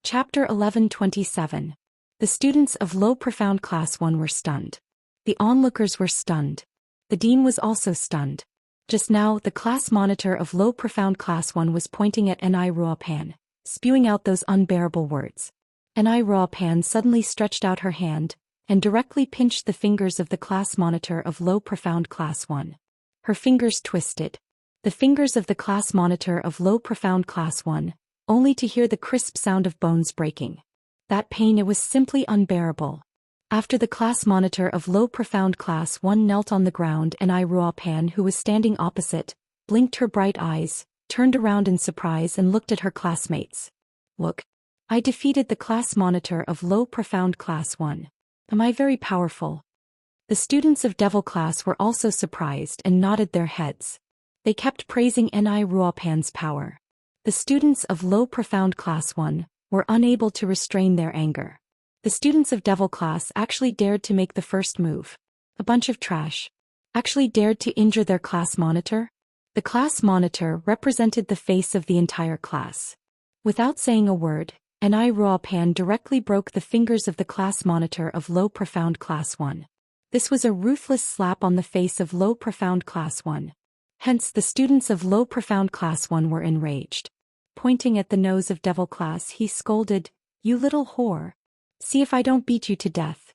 Chapter 1127. The students of Low Profound Class 1 were stunned. The onlookers were stunned. The dean was also stunned. Just now, the class monitor of Low Profound Class 1 was pointing at Ni Ruopan, spewing out those unbearable words. Ni Ruopan suddenly stretched out her hand, and directly pinched the fingers of the class monitor of Low Profound Class 1. Her fingers twisted. The fingers of the class monitor of Low Profound Class 1, only to hear the crisp sound of bones breaking. That pain, it was simply unbearable. After the class monitor of Low Profound Class 1 knelt on the ground, Ni Ruopan, who was standing opposite, blinked her bright eyes, turned around in surprise and looked at her classmates. Look. I defeated the class monitor of Low Profound Class 1. Am I very powerful? The students of Devil Class were also surprised and nodded their heads. They kept praising Ni Ruopan's power. The students of Low Profound Class 1 were unable to restrain their anger. The students of Devil Class actually dared to make the first move. A bunch of trash. Actually dared to injure their class monitor? The class monitor represented the face of the entire class. Without saying a word, Ni Ruopan directly broke the fingers of the class monitor of Low Profound Class 1. This was a ruthless slap on the face of Low Profound Class 1. Hence the students of Low Profound Class 1 were enraged. Pointing at the nose of Devil Class, he scolded, "You little whore. See if I don't beat you to death."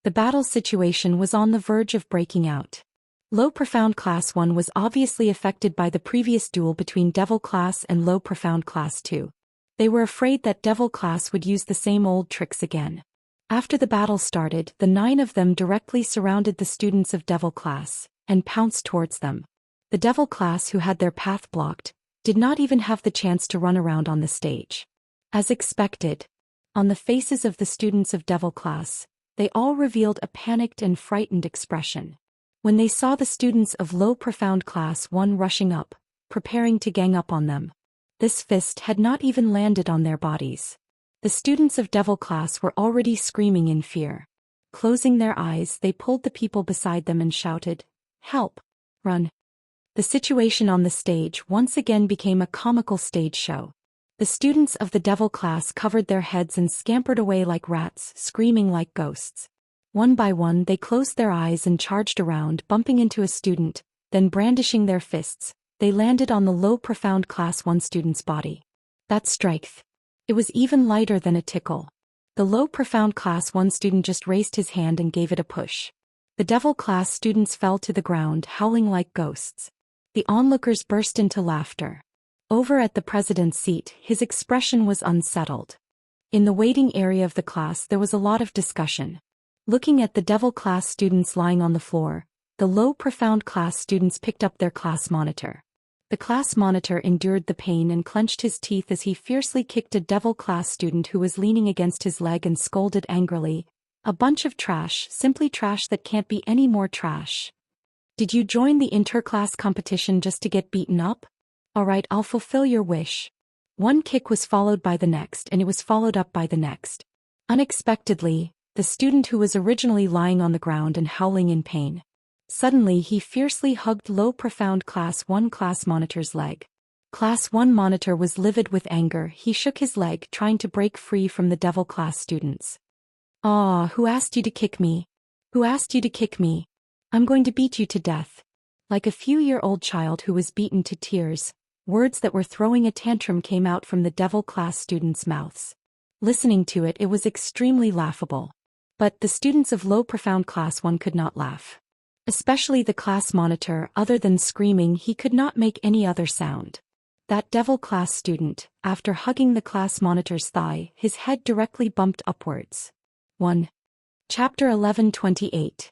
The battle situation was on the verge of breaking out. Low Profound Class 1 was obviously affected by the previous duel between Devil Class and Low Profound Class 2. They were afraid that Devil Class would use the same old tricks again. After the battle started, the 9 of them directly surrounded the students of Devil Class and pounced towards them. The Devil Class, who had their path blocked, did not even have the chance to run around on the stage. As expected, on the faces of the students of Devil Class, they all revealed a panicked and frightened expression. When they saw the students of Low Profound Class 1 rushing up, preparing to gang up on them, this fist had not even landed on their bodies. The students of Devil Class were already screaming in fear. Closing their eyes, they pulled the people beside them and shouted, "Help! Run!" The situation on the stage once again became a comical stage show. The students of the Devil Class covered their heads and scampered away like rats, screaming like ghosts. One by one they closed their eyes and charged around, bumping into a student, then brandishing their fists, they landed on the Low Profound Class 1 student's body. That strength. It was even lighter than a tickle. The Low Profound Class 1 student just raised his hand and gave it a push. The Devil Class students fell to the ground, howling like ghosts. The onlookers burst into laughter. Over at the president's seat, his expression was unsettled. In the waiting area of the class there was a lot of discussion. Looking at the Devil Class students lying on the floor, the Low Profound Class students picked up their class monitor. The class monitor endured the pain and clenched his teeth as he fiercely kicked a Devil Class student who was leaning against his leg and scolded angrily, "A bunch of trash, simply trash that can't be any more trash. Did you join the interclass competition just to get beaten up? Alright, I'll fulfill your wish." One kick was followed by the next, and it was followed up by the next. Unexpectedly, the student who was originally lying on the ground and howling in pain, suddenly he fiercely hugged Low Profound Class 1 class monitor's leg. Class 1 monitor was livid with anger. He shook his leg, trying to break free from the Devil Class students. "Ah, who asked you to kick me? Who asked you to kick me? I'm going to beat you to death." Like a few-year-old child who was beaten to tears, words that were throwing a tantrum came out from the Devil Class students' mouths. Listening to it, it was extremely laughable. But the students of Low Profound Class 1 could not laugh. Especially the class monitor. Other than screaming, he could not make any other sound. That Devil Class student, after hugging the class monitor's thigh, his head directly bumped upwards. 1. Chapter 1128.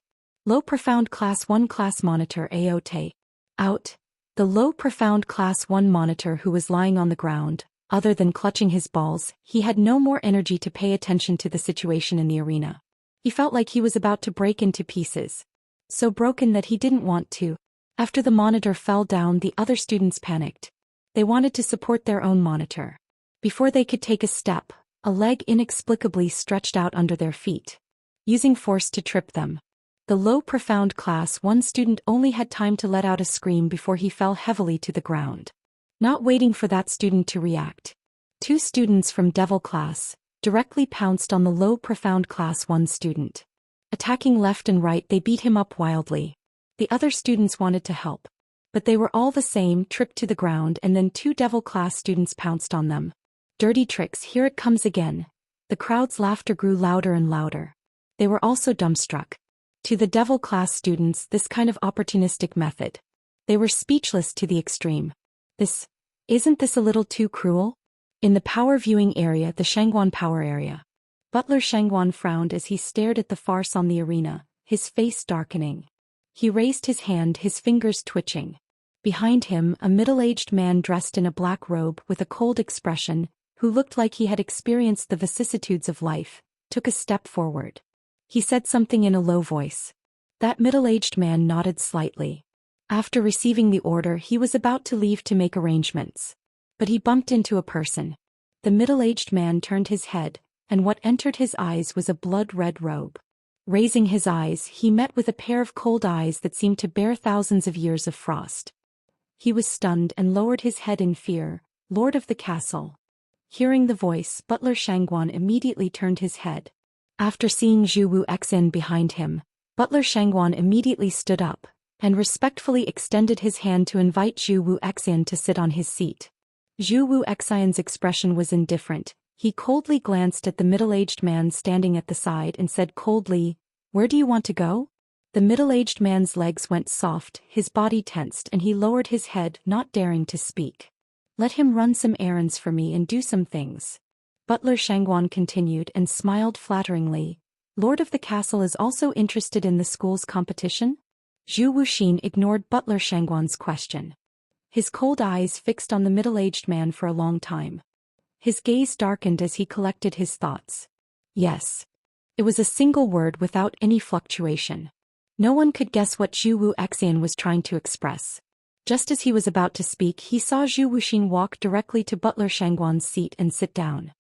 Low Profound Class 1 class monitor Aote. Out. The Low Profound Class 1 monitor, who was lying on the ground, other than clutching his balls, he had no more energy to pay attention to the situation in the arena. He felt like he was about to break into pieces. So broken that he didn't want to. After the monitor fell down, the other students panicked. They wanted to support their own monitor. Before they could take a step, a leg inexplicably stretched out under their feet, using force to trip them. The Low Profound Class 1 student only had time to let out a scream before he fell heavily to the ground. Not waiting for that student to react, Two students from Devil Class directly pounced on the low profound Class 1 student. Attacking left and right, they beat him up wildly. The other students wanted to help, but they were all the same, tripped to the ground, and then two Devil Class students pounced on them. Dirty tricks, here it comes again. The crowd's laughter grew louder and louder. They were also dumbstruck. To the Devil Class students, this kind of opportunistic method. They were speechless to the extreme. Isn't this a little too cruel? In the power viewing area, the Shangguan power area. Butler Shangguan frowned as he stared at the farce on the arena, his face darkening. He raised his hand, his fingers twitching. Behind him, a middle-aged man dressed in a black robe with a cold expression, who looked like he had experienced the vicissitudes of life, took a step forward. He said something in a low voice. That middle-aged man nodded slightly. After receiving the order, he was about to leave to make arrangements. But he bumped into a person. The middle-aged man turned his head, and what entered his eyes was a blood-red robe. Raising his eyes, he met with a pair of cold eyes that seemed to bear thousands of years of frost. He was stunned and lowered his head in fear. Lord of the castle. Hearing the voice, Butler Shangguan immediately turned his head. After seeing Zhou Xian behind him, Butler Shangguan immediately stood up, and respectfully extended his hand to invite Zhou Xian to sit on his seat. Zhou Xian's expression was indifferent. He coldly glanced at the middle-aged man standing at the side and said coldly, "Where do you want to go?" The middle-aged man's legs went soft, his body tensed, and he lowered his head, not daring to speak. "Let him run some errands for me and do some things." Butler Shangguan continued and smiled flatteringly. "Lord of the castle is also interested in the school's competition?" Zhou Xian ignored Butler Shangguan's question. His cold eyes fixed on the middle-aged man for a long time. His gaze darkened as he collected his thoughts. Yes. It was a single word without any fluctuation. No one could guess what Zhou Xian was trying to express. Just as he was about to speak, he saw Zhou Xian walk directly to Butler Shangguan's seat and sit down.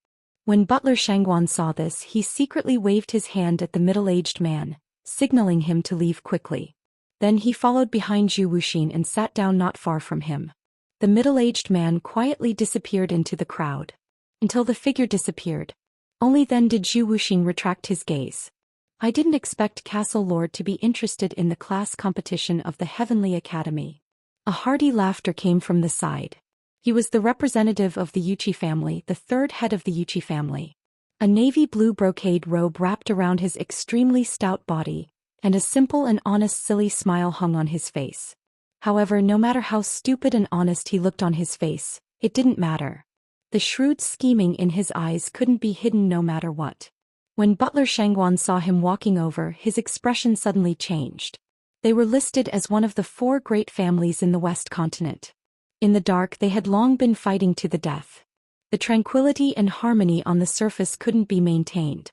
When Butler Shangguan saw this, he secretly waved his hand at the middle-aged man, signaling him to leave quickly. Then he followed behind Zhou Xian and sat down not far from him. The middle-aged man quietly disappeared into the crowd. Until the figure disappeared. Only then did Zhou Xian retract his gaze. "I didn't expect Castle Lord to be interested in the class competition of the Heavenly Academy." A hearty laughter came from the side. He was the representative of the Yuchi family, the third head of the Yuchi family. A navy blue brocade robe wrapped around his extremely stout body, and a simple and honest silly smile hung on his face. However, no matter how stupid and honest he looked on his face, it didn't matter. The shrewd scheming in his eyes couldn't be hidden no matter what. When Butler Shangguan saw him walking over, his expression suddenly changed. They were listed as one of the 4 great families in the West Continent. In the dark, they had long been fighting to the death. The tranquility and harmony on the surface couldn't be maintained.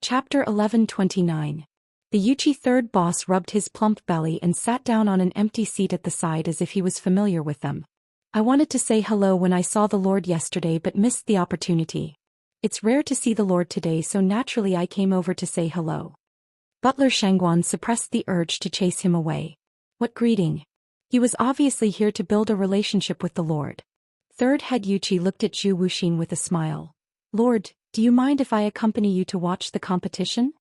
Chapter 1129. The Yuchi third boss rubbed his plump belly and sat down on an empty seat at the side as if he was familiar with them. "I wanted to say hello when I saw the Lord yesterday but missed the opportunity. It's rare to see the Lord today, so naturally I came over to say hello." Butler Shangguan suppressed the urge to chase him away. What greeting! He was obviously here to build a relationship with the Lord. Third head Yuchi looked at Zhou Xian with a smile. "Lord, do you mind if I accompany you to watch the competition?"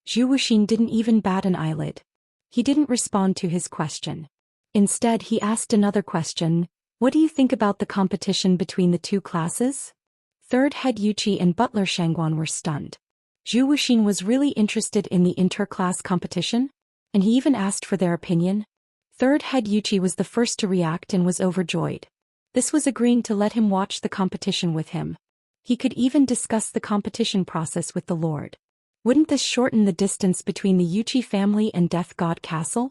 Zhou Xian didn't even bat an eyelid. He didn't respond to his question. Instead, he asked another question. "What do you think about the competition between the two classes?" Third head Yuchi and Butler Shangguan were stunned. Zhou Xian was really interested in the inter-class competition? And he even asked for their opinion? Third head Yuchi was the first to react and was overjoyed. This was agreeing to let him watch the competition with him. He could even discuss the competition process with the Lord. Wouldn't this shorten the distance between the Yuchi family and Death God Castle?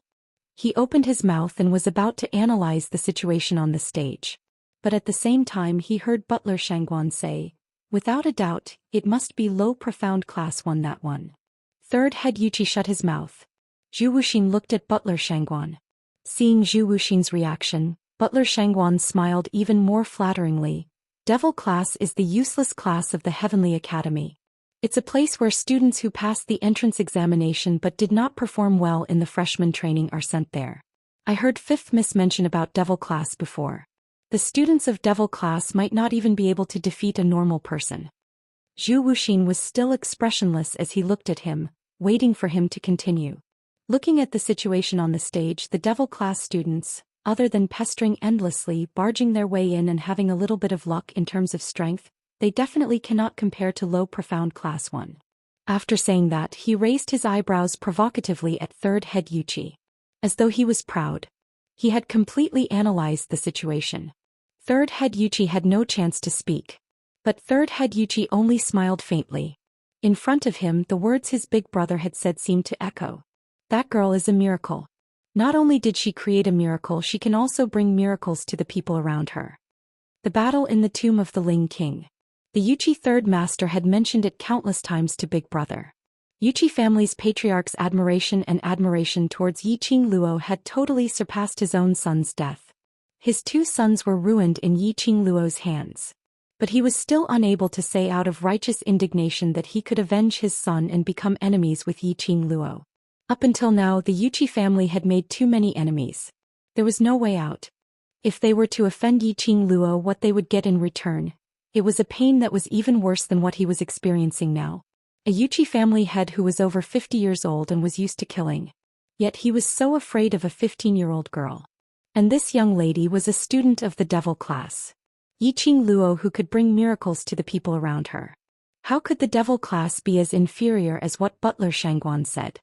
He opened his mouth and was about to analyze the situation on the stage. But at the same time he heard Butler Shangguan say, "Without a doubt, it must be low profound class 1 that one." Third head Yuchi shut his mouth. Zhou Xian looked at Butler Shangguan. Seeing Zhou Xian's reaction, Butler Shangguan smiled even more flatteringly. "Devil class is the useless class of the Heavenly Academy. It's a place where students who passed the entrance examination but did not perform well in the freshman training are sent there. I heard 5th Miss mention about Devil class before. The students of devil class might not even be able to defeat a normal person. Zhou Xian was still expressionless as he looked at him, waiting for him to continue. Looking at the situation on the stage, the devil class students, other than pestering endlessly, barging their way in and having a little bit of luck in terms of strength, they definitely cannot compare to low profound class 1. After saying that, he raised his eyebrows provocatively at third head Yuchi. As though he was proud. He had completely analyzed the situation. Third head Yuchi had no chance to speak. But third head Yuchi only smiled faintly. In front of him, the words his big brother had said seemed to echo. That girl is a miracle. Not only did she create a miracle, she can also bring miracles to the people around her. The battle in the tomb of the Ling King. The Yuchi third master had mentioned it countless times to big brother. Yuchi family's patriarch's admiration towards Yiqing Luo had totally surpassed his own son's death. His 2 sons were ruined in Yiqing Luo's hands. But he was still unable to say out of righteous indignation that he could avenge his son and become enemies with Yiqing Luo. Up until now, the Yuchi family had made too many enemies. There was no way out. If they were to offend Yiqing Luo, what they would get in return? It was a pain that was even worse than what he was experiencing now. A Yuchi family head who was over 50 years old and was used to killing. Yet he was so afraid of a 15-year-old girl. And this young lady was a student of the devil class. Yiqing Luo, who could bring miracles to the people around her. How could the devil class be as inferior as what Butler Shangguan said?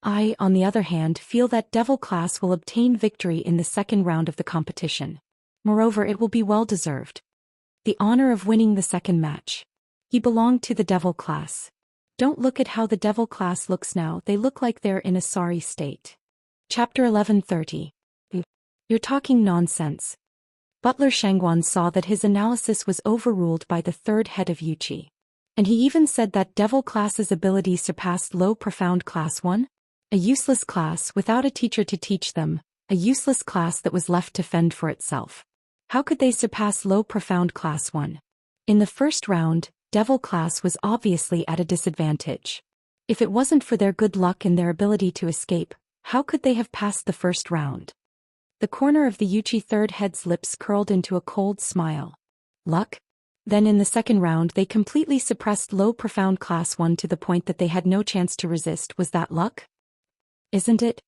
I, on the other hand, feel that devil class will obtain victory in the second round of the competition. Moreover, it will be well deserved. The honor of winning the second match. He belonged to the devil class. Don't look at how the devil class looks now, they look like they're in a sorry state. Chapter 1130. You're talking nonsense. Butler Shangguan saw that his analysis was overruled by the third head of Yuchi. And he even said that devil class's ability surpassed low profound class 1? A useless class without a teacher to teach them, a useless class that was left to fend for itself. How could they surpass low profound class 1? In the first round, devil class was obviously at a disadvantage. If it wasn't for their good luck and their ability to escape, how could they have passed the first round? The corner of the Yuchi third head's lips curled into a cold smile. Luck? Then in the second round they completely suppressed low profound class 1 to the point that they had no chance to resist. Was that luck? Isn't it?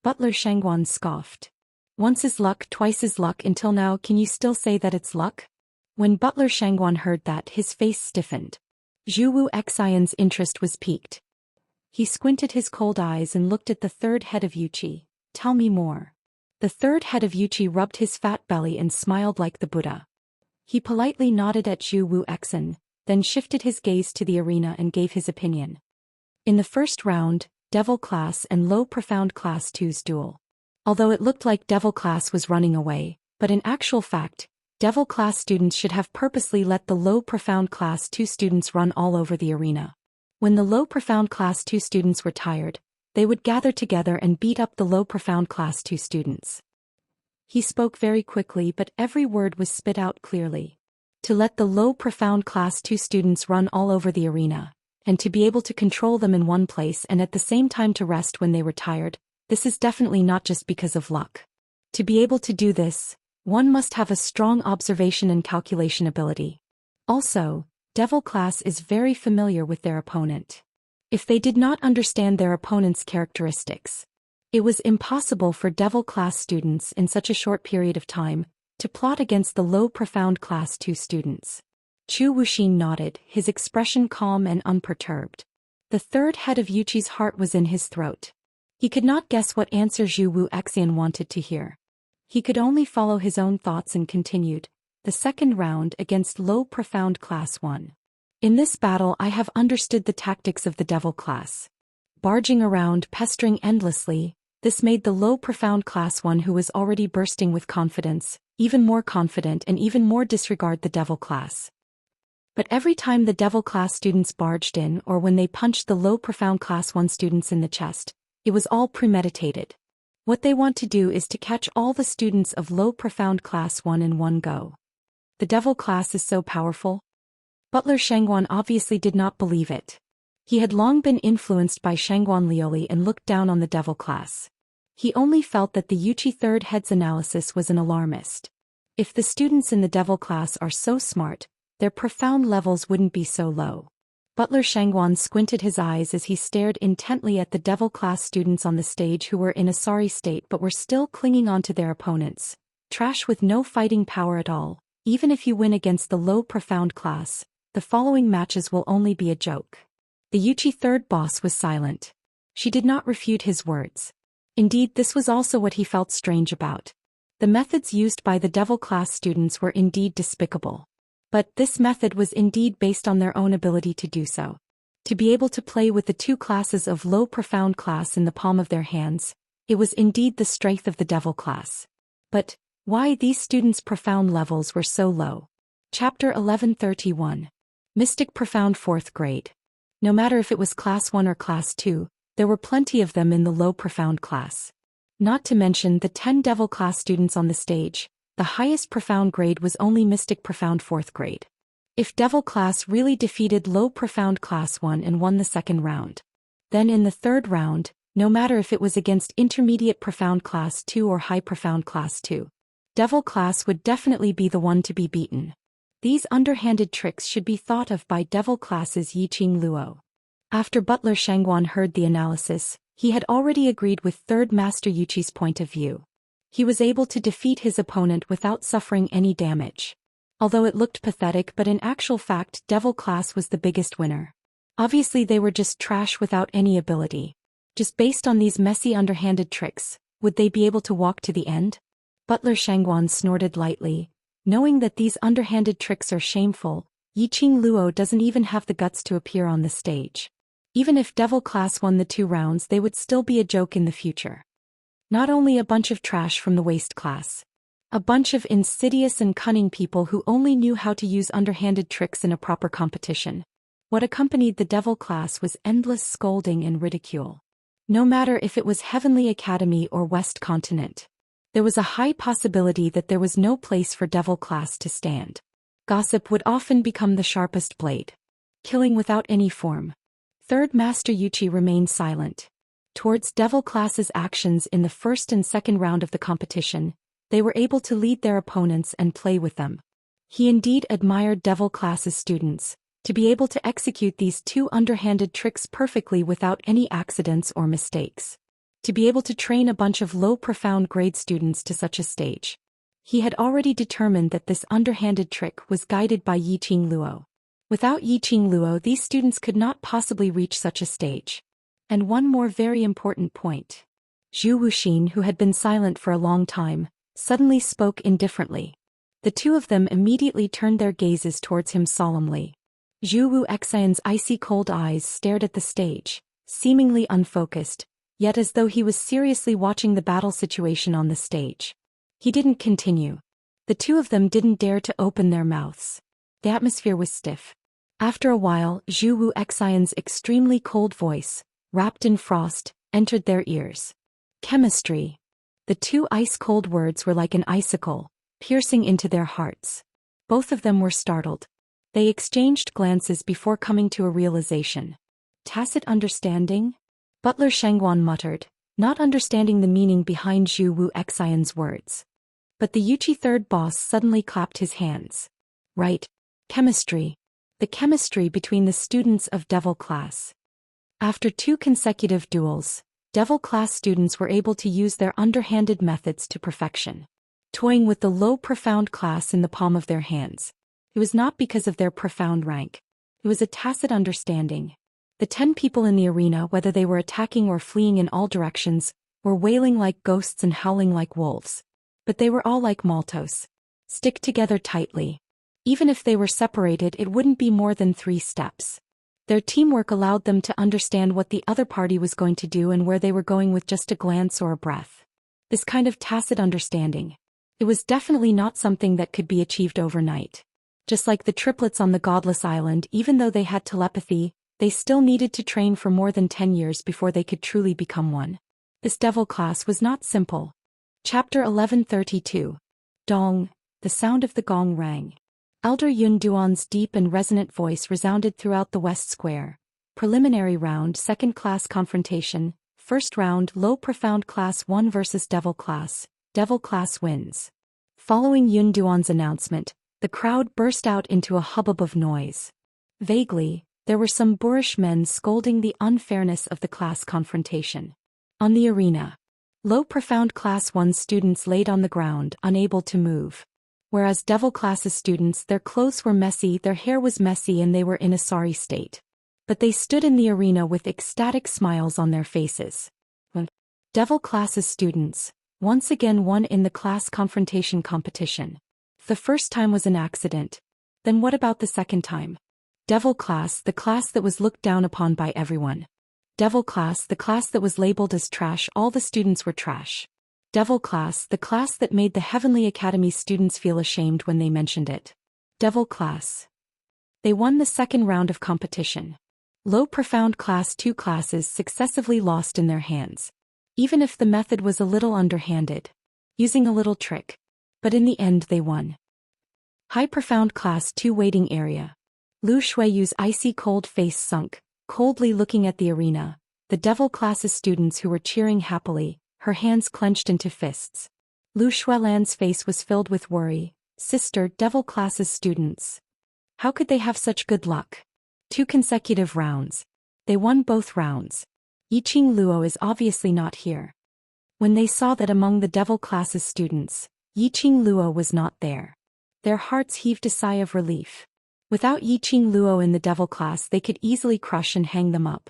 Butler Shangguan scoffed. Once is luck, twice is luck. Until now, can you still say that it's luck? When Butler Shangguan heard that, his face stiffened. Zhu Xian's interest was piqued. He squinted his cold eyes and looked at the third head of Yuchi. Tell me more. The third head of Yuchi rubbed his fat belly and smiled like the Buddha. He politely nodded at Zhu Xian, then shifted his gaze to the arena and gave his opinion. In the first round, devil class and low profound class 2's duel. Although it looked like devil class was running away, but in actual fact, devil class students should have purposely let the low profound class 2 students run all over the arena. When the low profound class 2 students were tired, they would gather together and beat up the low profound class 2 students. He spoke very quickly, but every word was spit out clearly. To let the low profound class 2 students run all over the arena, and to be able to control them in one place and at the same time to rest when they were tired, this is definitely not just because of luck. To be able to do this, one must have a strong observation and calculation ability. Also, devil class is very familiar with their opponent. If they did not understand their opponent's characteristics, it was impossible for devil class students in such a short period of time to plot against the low profound class 2 students. Zhou Xian nodded, his expression calm and unperturbed. The third head of Yuchi's heart was in his throat. He could not guess what answer Zhou Xian wanted to hear. He could only follow his own thoughts and continued. The second round against low profound class 1. In this battle I have understood the tactics of the devil class. Barging around, pestering endlessly, this made the low profound class 1 who was already bursting with confidence, even more confident and even more disregard the devil class. But every time the devil class students barged in or when they punched the low profound class 1 students in the chest, it was all premeditated. What they want to do is to catch all the students of low profound class 1 in one go. The devil class is so powerful? Butler Shangguan obviously did not believe it. He had long been influenced by Shangguan Lioli and looked down on the devil class. He only felt that the Yuchi third head's analysis was an alarmist. If the students in the devil class are so smart, their profound levels wouldn't be so low. Butler Shangwan squinted his eyes as he stared intently at the devil class students on the stage who were in a sorry state but were still clinging on to their opponents. Trash with no fighting power at all. Even if you win against the low profound class, the following matches will only be a joke. The Yuchi third boss was silent. She did not refute his words. Indeed, this was also what he felt strange about. The methods used by the devil class students were indeed despicable. But this method was indeed based on their own ability to do so. To be able to play with the two classes of low profound class in the palm of their hands, it was indeed the strength of the devil class. But why these students' profound levels were so low? Chapter 1131. Mystic Profound 4th Grade. No matter if it was Class 1 or Class 2, there were plenty of them in the low profound class. Not to mention the 10 devil class students on the stage, the highest profound grade was only Mystic Profound 4th Grade. If devil class really defeated low profound class 1 and won the second round, then in the third round, no matter if it was against intermediate profound class 2 or high profound class 2, devil class would definitely be the one to be beaten. These underhanded tricks should be thought of by devil class's Yiqing Luo. After Butler Shangwan heard the analysis, he had already agreed with Third Master Yuchi's point of view. He was able to defeat his opponent without suffering any damage. Although it looked pathetic, but in actual fact devil class was the biggest winner. Obviously they were just trash without any ability. Just based on these messy underhanded tricks, would they be able to walk to the end? Butler Shangwan snorted lightly. Knowing that these underhanded tricks are shameful, Yiqing Luo doesn't even have the guts to appear on the stage. Even if devil class won the 2 rounds, they would still be a joke in the future. Not only a bunch of trash from the waste class. A bunch of insidious and cunning people who only knew how to use underhanded tricks in a proper competition. What accompanied the devil class was endless scolding and ridicule. No matter if it was Heavenly Academy or West Continent. There was a high possibility that there was no place for devil class to stand. Gossip would often become the sharpest blade. Killing without any form. Third Master Yuchi remained silent. Towards devil class's actions in the first and second round of the competition, they were able to lead their opponents and play with them. He indeed admired devil class's students, to be able to execute these 2 underhanded tricks perfectly without any accidents or mistakes. To be able to train a bunch of low profound grade students to such a stage. He had already determined that this underhanded trick was guided by Yiqing Luo. Without Yiqing Luo, these students could not possibly reach such a stage. And one more very important point. Zhou Xian, who had been silent for a long time, suddenly spoke indifferently. The 2 of them immediately turned their gazes towards him solemnly. Zhou Xian's icy cold eyes stared at the stage, seemingly unfocused, yet as though he was seriously watching the battle situation on the stage. He didn't continue. The 2 of them didn't dare to open their mouths. The atmosphere was stiff. After a while, Zhou Xian's extremely cold voice, wrapped in frost, entered their ears. Chemistry. The 2 ice-cold words were like an icicle, piercing into their hearts. Both of them were startled. They exchanged glances before coming to a realization. Tacit understanding? Butler Shangwan muttered, not understanding the meaning behind Zhou Xian's words. But the Yuchi third boss suddenly clapped his hands. Right. Chemistry. The chemistry between the students of devil class. After 2 consecutive duels, devil class students were able to use their underhanded methods to perfection. Toying with the low profound class in the palm of their hands. It was not because of their profound rank. It was a tacit understanding. The 10 people in the arena, whether they were attacking or fleeing in all directions, were wailing like ghosts and howling like wolves. But they were all like Maltos. Stick together tightly. Even if they were separated, it wouldn't be more than 3 steps. Their teamwork allowed them to understand what the other party was going to do and where they were going with just a glance or a breath. This kind of tacit understanding. It was definitely not something that could be achieved overnight. Just like the triplets on the Godless Island, even though they had telepathy, they still needed to train for more than 10 years before they could truly become one. This devil class was not simple. Chapter 1132. Dong. The sound of the gong rang. Elder Yun Duan's deep and resonant voice resounded throughout the West Square. Preliminary round, second class confrontation. First round, low profound class 1 versus devil class. Devil class wins. Following Yun Duan's announcement, the crowd burst out into a hubbub of noise. Vaguely, there were some boorish men scolding the unfairness of the class confrontation. On the arena, low profound Class 1 students laid on the ground, unable to move. Whereas Devil Class's students, their clothes were messy, their hair was messy, and they were in a sorry state. But they stood in the arena with ecstatic smiles on their faces. Devil Class's students once again won in the class confrontation competition. The first time was an accident. Then what about the second time? Devil Class, the class that was looked down upon by everyone. Devil Class, the class that was labeled as trash, all the students were trash. Devil Class, the class that made the Heavenly Academy students feel ashamed when they mentioned it. Devil Class. They won the second round of competition. Low profound Class 2 classes successively lost in their hands. Even if the method was a little underhanded. Using a little trick. But in the end they won. High profound Class 2 waiting area. Lu Shuiyu's icy cold face sunk, coldly looking at the arena. The Devil Class's students who were cheering happily, her hands clenched into fists. Lu Shuilan's face was filled with worry. Sister, Devil Class's students. How could they have such good luck? 2 consecutive rounds. They won both rounds. Yiqing Luo is obviously not here. When they saw that among the Devil Class's students, Yiqing Luo was not there, their hearts heaved a sigh of relief. Without Yiqing Luo in the Devil Class, they could easily crush and hang them up.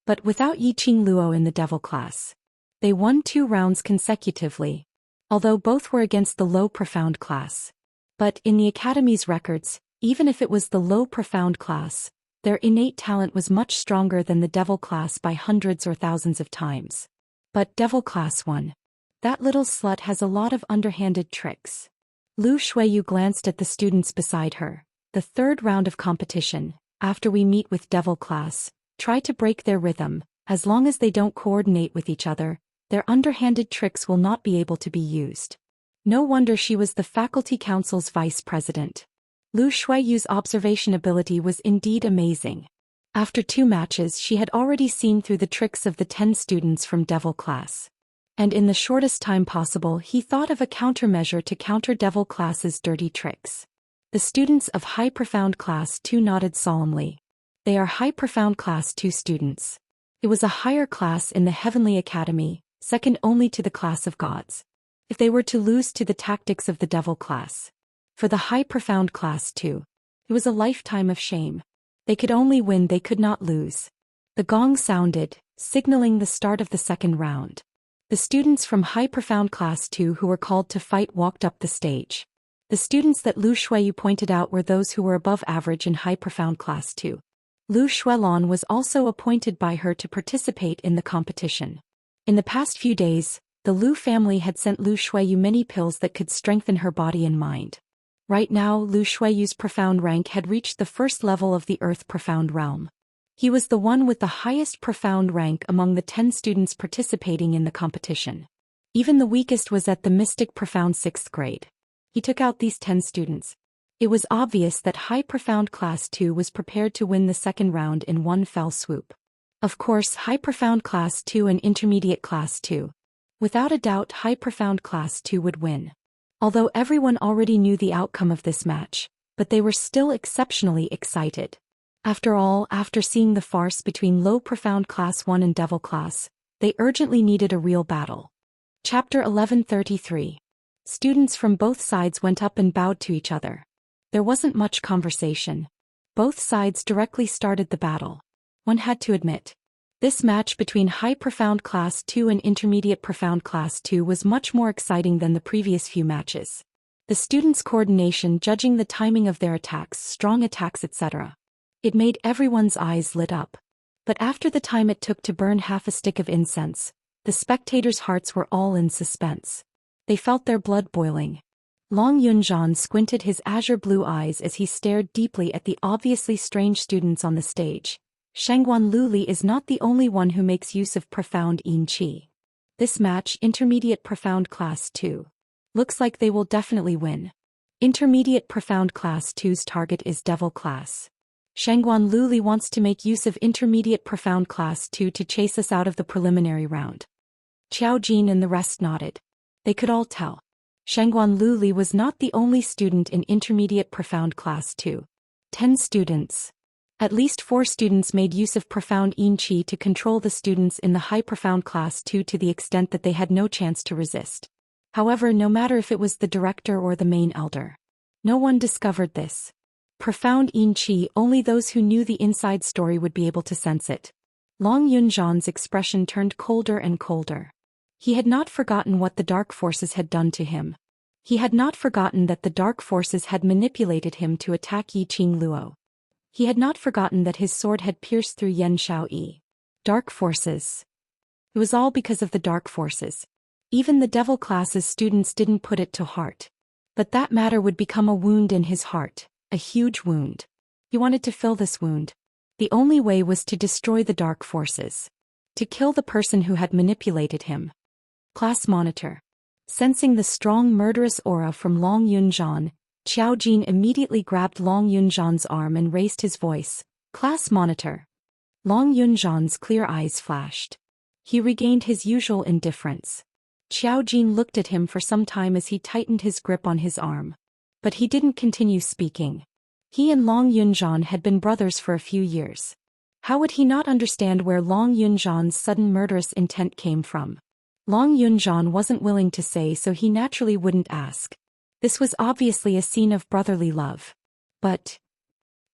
But without Yiqing Luo in the Devil Class, they won 2 rounds consecutively, although both were against the low profound class. But in the Academy's records, even if it was the low profound class, their innate talent was much stronger than the Devil Class by hundreds or thousands of times. But Devil Class won. That little slut has a lot of underhanded tricks. Lu Shuiyu glanced at the students beside her. The third round of competition, after we meet with Devil Class, try to break their rhythm. As long as they don't coordinate with each other, their underhanded tricks will not be able to be used. No wonder she was the faculty council's vice president. Lu Shuiyu's observation ability was indeed amazing. After 2 matches, she had already seen through the tricks of the 10 students from Devil Class. And in the shortest time possible, he thought of a countermeasure to counter Devil Class's dirty tricks. The students of High Profound Class 2 nodded solemnly. They are High Profound Class 2 students. It was a higher class in the Heavenly Academy, second only to the class of gods. If they were to lose to the tactics of the Devil Class. For the High Profound Class 2, it was a lifetime of shame. They could only win, they could not lose. The gong sounded, signaling the start of the second round. The students from High Profound Class 2 who were called to fight walked up the stage. The students that Lu Shuiyu pointed out were those who were above average in High Profound Class 2. Lu Shuilan was also appointed by her to participate in the competition. In the past few days, the Lu family had sent Lu Shuiyu many pills that could strengthen her body and mind. Right now, Lu Shuiyu's profound rank had reached the first level of the Earth Profound Realm. He was the one with the highest profound rank among the 10 students participating in the competition. Even the weakest was at the Mystic Profound 6th grade. He took out these 10 students. It was obvious that High Profound Class 2 was prepared to win the second round in one fell swoop. Of course, High Profound Class 2 and Intermediate Class 2. Without a doubt, High Profound Class 2 would win. Although everyone already knew the outcome of this match, but they were still exceptionally excited. After all, after seeing the farce between Low Profound Class 1 and Devil Class, they urgently needed a real battle. Chapter 1133. Students from both sides went up and bowed to each other. There wasn't much conversation. Both sides directly started the battle. One had to admit, this match between High Profound Class 2 and Intermediate Profound Class 2 was much more exciting than the previous few matches. The students' coordination, judging the timing of their attacks, strong attacks, etc. It made everyone's eyes lit up. But after the time it took to burn half a stick of incense, the spectators' hearts were all in suspense. They felt their blood boiling. Long Yunzhan squinted his azure blue eyes as he stared deeply at the obviously strange students on the stage. Shangguan Luli is not the only one who makes use of profound yin qi. This match, Intermediate Profound Class 2. Looks like they will definitely win. Intermediate Profound Class 2's target is Devil Class. Shangguan Luli wants to make use of Intermediate Profound Class 2 to chase us out of the preliminary round. Qiao Jin and the rest nodded. They could all tell. Shangguan Luli was not the only student in Intermediate Profound Class 2. 10 students. At least 4 students made use of Profound Yin Qi to control the students in the High Profound Class 2 to the extent that they had no chance to resist. However, no matter if it was the director or the main elder, no one discovered this. Profound Yin Qi, only those who knew the inside story would be able to sense it. Long Yunzhan's expression turned colder and colder. He had not forgotten what the dark forces had done to him. He had not forgotten that the dark forces had manipulated him to attack Yi Qing Luo. He had not forgotten that his sword had pierced through Yan Shao Yi. Dark forces. It was all because of the dark forces. Even the devil class's students didn't put it to heart. But that matter would become a wound in his heart, a huge wound. He wanted to fill this wound. The only way was to destroy the dark forces. To kill the person who had manipulated him. Class monitor. Sensing the strong murderous aura from Long Yunzhan, Qiao Jin immediately grabbed Long Yunzhan's arm and raised his voice. Class monitor. Long Yunzhan's clear eyes flashed. He regained his usual indifference. Qiao Jin looked at him for some time as he tightened his grip on his arm. But he didn't continue speaking. He and Long Yunzhan had been brothers for a few years. How would he not understand where Long Yunzhan's sudden murderous intent came from? Long Yunzhan wasn't willing to say, so he naturally wouldn't ask. This was obviously a scene of brotherly love. But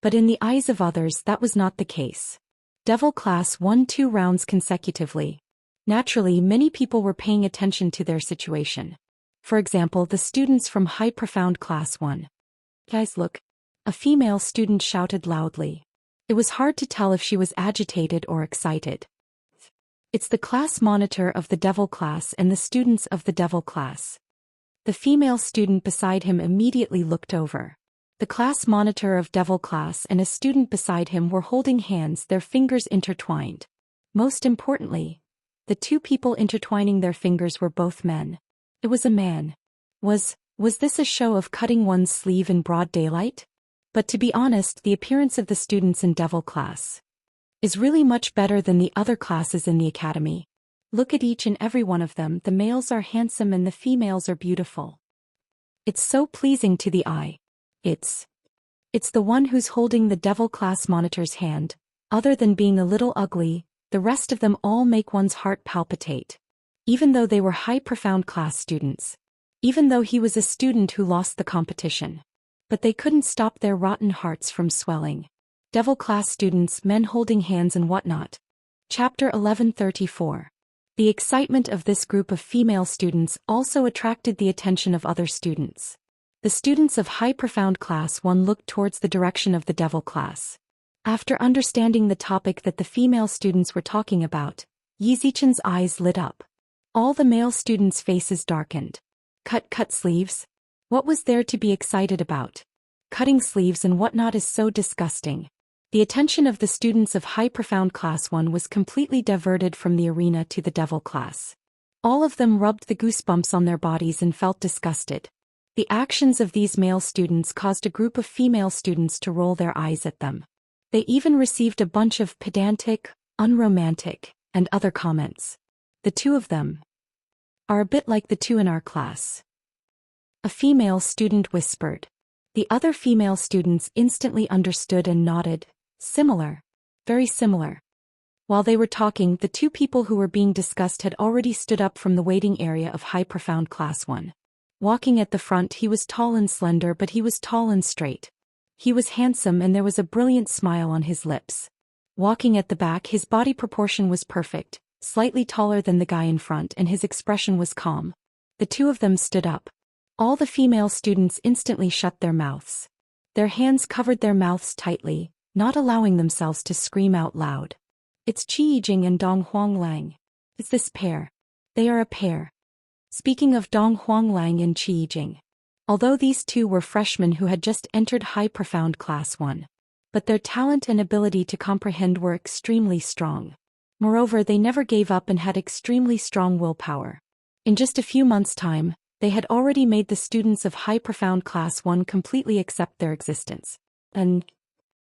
in the eyes of others that was not the case. Devil class won 2 rounds consecutively. Naturally, many people were paying attention to their situation. For example, the students from High Profound Class 1. Guys, look. A female student shouted loudly. It was hard to tell if she was agitated or excited. It's the class monitor of the devil class and the students of the devil class. The female student beside him immediately looked over. The class monitor of devil class and a student beside him were holding hands, their fingers intertwined. Most importantly, the 2 people intertwining their fingers were both men. It was a man. Was this a show of cutting one's sleeve in broad daylight? But to be honest, the appearance of the students in devil class is really much better than the other classes in the academy. Look at each and every one of them. The males are handsome and the females are beautiful. It's so pleasing to the eye. It's the one who's holding the devil class monitor's hand. Other than being a little ugly, the rest of them all make one's heart palpitate. Even though they were High Profound Class students. Even though he was a student who lost the competition. But they couldn't stop their rotten hearts from swelling. Devil class students, men holding hands and whatnot. Chapter 1134. The excitement of this group of female students also attracted the attention of other students. The students of High Profound Class 1 looked towards the direction of the devil class. After understanding the topic that the female students were talking about, Yi Zichen's eyes lit up. All the male students' faces darkened. Cut sleeves? What was there to be excited about? Cutting sleeves and whatnot is so disgusting. The attention of the students of High Profound Class 1 was completely diverted from the arena to the devil class. All of them rubbed the goosebumps on their bodies and felt disgusted. The actions of these male students caused a group of female students to roll their eyes at them. They even received a bunch of pedantic, unromantic, and other comments. The 2 of them are a bit like the 2 in our class. A female student whispered. The other female students instantly understood and nodded. Similar. Very similar. While they were talking, the 2 people who were being discussed had already stood up from the waiting area of High Profound Class 1. Walking at the front, he was tall and slender, but he was tall and straight. He was handsome and there was a brilliant smile on his lips. Walking at the back, his body proportion was perfect, slightly taller than the guy in front, and his expression was calm. The 2 of them stood up. All the female students instantly shut their mouths. Their hands covered their mouths tightly, not allowing themselves to scream out loud. It's Qi Yijing and Dong Huanglang. It's this pair. They are a pair. Speaking of Dong Huanglang and Qi Yijing. Although these 2 were freshmen who had just entered High Profound Class 1. But their talent and ability to comprehend were extremely strong. Moreover, they never gave up and had extremely strong willpower. In just a few months' time, they had already made the students of High Profound Class 1 completely accept their existence. And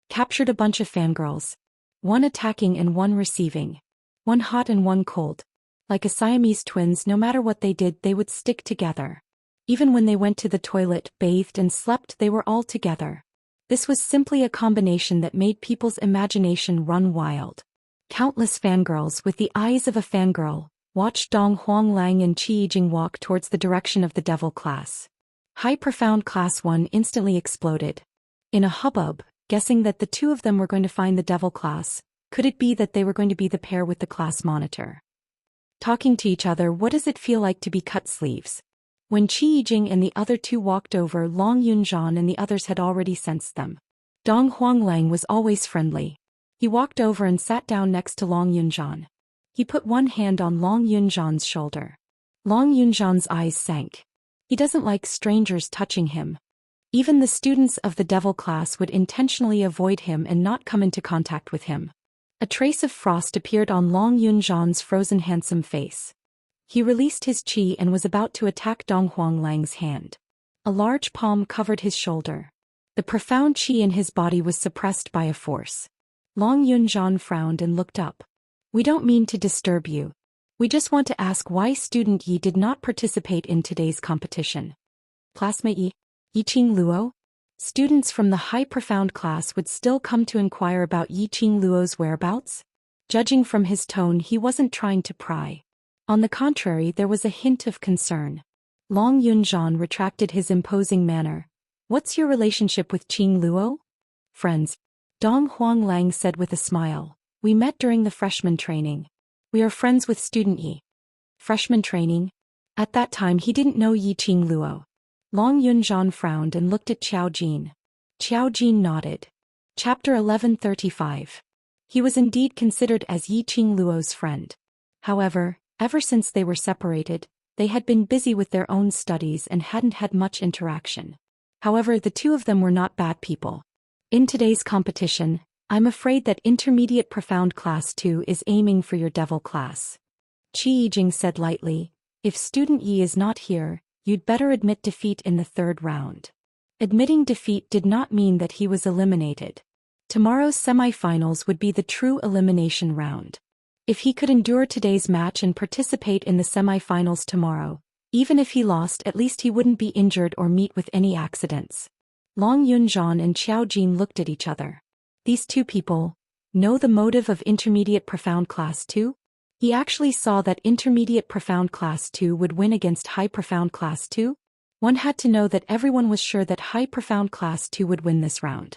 captured a bunch of fangirls. One attacking and one receiving. One hot and one cold. Like a Siamese twins, no matter what they did, they would stick together. Even when they went to the toilet, bathed and slept, they were all together. This was simply a combination that made people's imagination run wild. Countless fangirls with the eyes of a fangirl watched Dong Huanglang and Qi Yijing walk towards the direction of the devil class. High Profound Class 1 instantly exploded. In a hubbub, guessing that the two of them were going to find the devil class, could it be that they were going to be the pair with the class monitor? Talking to each other, what does it feel like to be cut sleeves? When Qi Yijing and the other two walked over, Long Yunzhan and the others had already sensed them. Dong Huanglang was always friendly. He walked over and sat down next to Long Yunzhan. He put one hand on Long Yunzhan's shoulder. Long Yunzhan's eyes sank. He doesn't like strangers touching him. Even the students of the devil class would intentionally avoid him and not come into contact with him. A trace of frost appeared on Long Yunzhan's frozen handsome face. He released his qi and was about to attack Dong Huanglang's hand. A large palm covered his shoulder. The profound qi in his body was suppressed by a force. Long Yunzhan frowned and looked up. "We don't mean to disturb you. We just want to ask why student Yi did not participate in today's competition." Classmate Yi? Yiqing Luo? Students from the High Profound class would still come to inquire about Yiqing Luo's whereabouts? Judging from his tone, he wasn't trying to pry. On the contrary, there was a hint of concern. Long Yunzhan retracted his imposing manner. "What's your relationship with Qing Luo?" "Friends," Dong Huanglang said with a smile. "We met during the freshman training. We are friends with student Yi." Freshman training? At that time he didn't know Yiqing Luo. Long Yunzhan frowned and looked at Qiao Jin. Qiao Jin nodded. Chapter 1135. He was indeed considered as Yiqing Luo's friend. However, ever since they were separated, they had been busy with their own studies and hadn't had much interaction. However, the two of them were not bad people. In today's competition, I'm afraid that Intermediate Profound Class 2 is aiming for your devil class. Qi Yijing said lightly, "If student Yi is not here, you'd better admit defeat in the third round." Admitting defeat did not mean that he was eliminated. Tomorrow's semifinals would be the true elimination round. If he could endure today's match and participate in the semifinals tomorrow, even if he lost, at least he wouldn't be injured or meet with any accidents. Long Yunzhan and Qiao Jin looked at each other. These two people know the motive of Intermediate Profound Class 2? He actually saw that Intermediate Profound Class 2 would win against High Profound Class 2? One had to know that everyone was sure that High Profound Class 2 would win this round.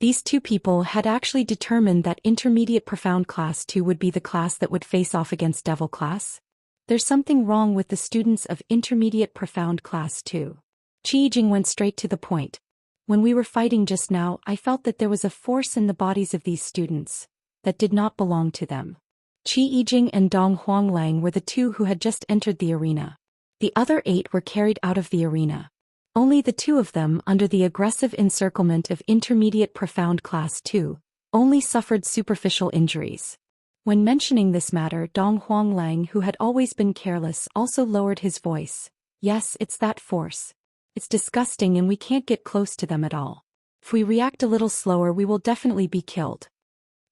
These two people had actually determined that Intermediate Profound Class 2 would be the class that would face off against Devil Class. There's something wrong with the students of Intermediate Profound Class 2. Qi Yijing went straight to the point. When we were fighting just now, I felt that there was a force in the bodies of these students that did not belong to them. Qi Yijing and Dong Huanglang were the two who had just entered the arena. The other 8 were carried out of the arena. Only the two of them, under the aggressive encirclement of Intermediate Profound Class 2, only suffered superficial injuries. When mentioning this matter, Dong Huanglang, who had always been careless, also lowered his voice. "Yes, it's that force. It's disgusting and we can't get close to them at all. If we react a little slower, we will definitely be killed."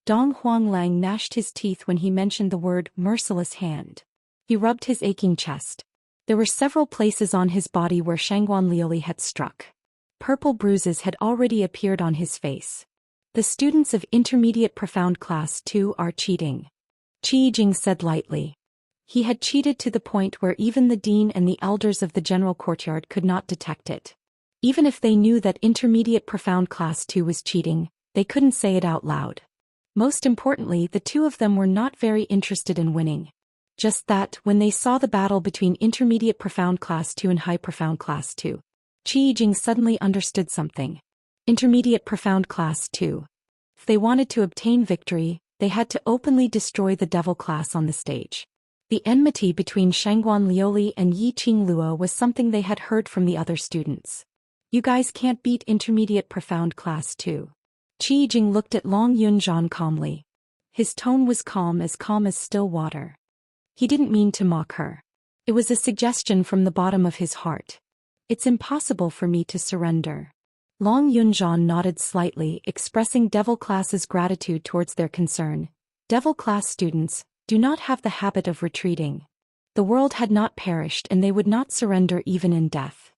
Dong Huanglang gnashed his teeth when he mentioned the word merciless hand. He rubbed his aching chest. There were several places on his body where Shangguan Liuli had struck. Purple bruises had already appeared on his face. "The students of Intermediate Profound Class 2 are cheating," Qi Yijing said lightly. He had cheated to the point where even the dean and the elders of the general courtyard could not detect it. Even if they knew that Intermediate Profound Class 2 was cheating, they couldn't say it out loud. Most importantly, the two of them were not very interested in winning. Just that, when they saw the battle between Intermediate Profound Class 2 and High Profound Class 2, Qi Yijing suddenly understood something. Intermediate Profound Class 2. If they wanted to obtain victory, they had to openly destroy the devil class on the stage. The enmity between Shangguan Liuli and Yiqing Luo was something they had heard from the other students. "You guys can't beat Intermediate Profound Class 2. Qi Yijing looked at Long Yunzhan calmly. His tone was calm as still water. He didn't mean to mock her. It was a suggestion from the bottom of his heart. "It's impossible for me to surrender." Long Yunzhan nodded slightly, expressing Devil Class's gratitude towards their concern. Devil Class students do not have the habit of retreating. The world had not perished and they would not surrender even in death.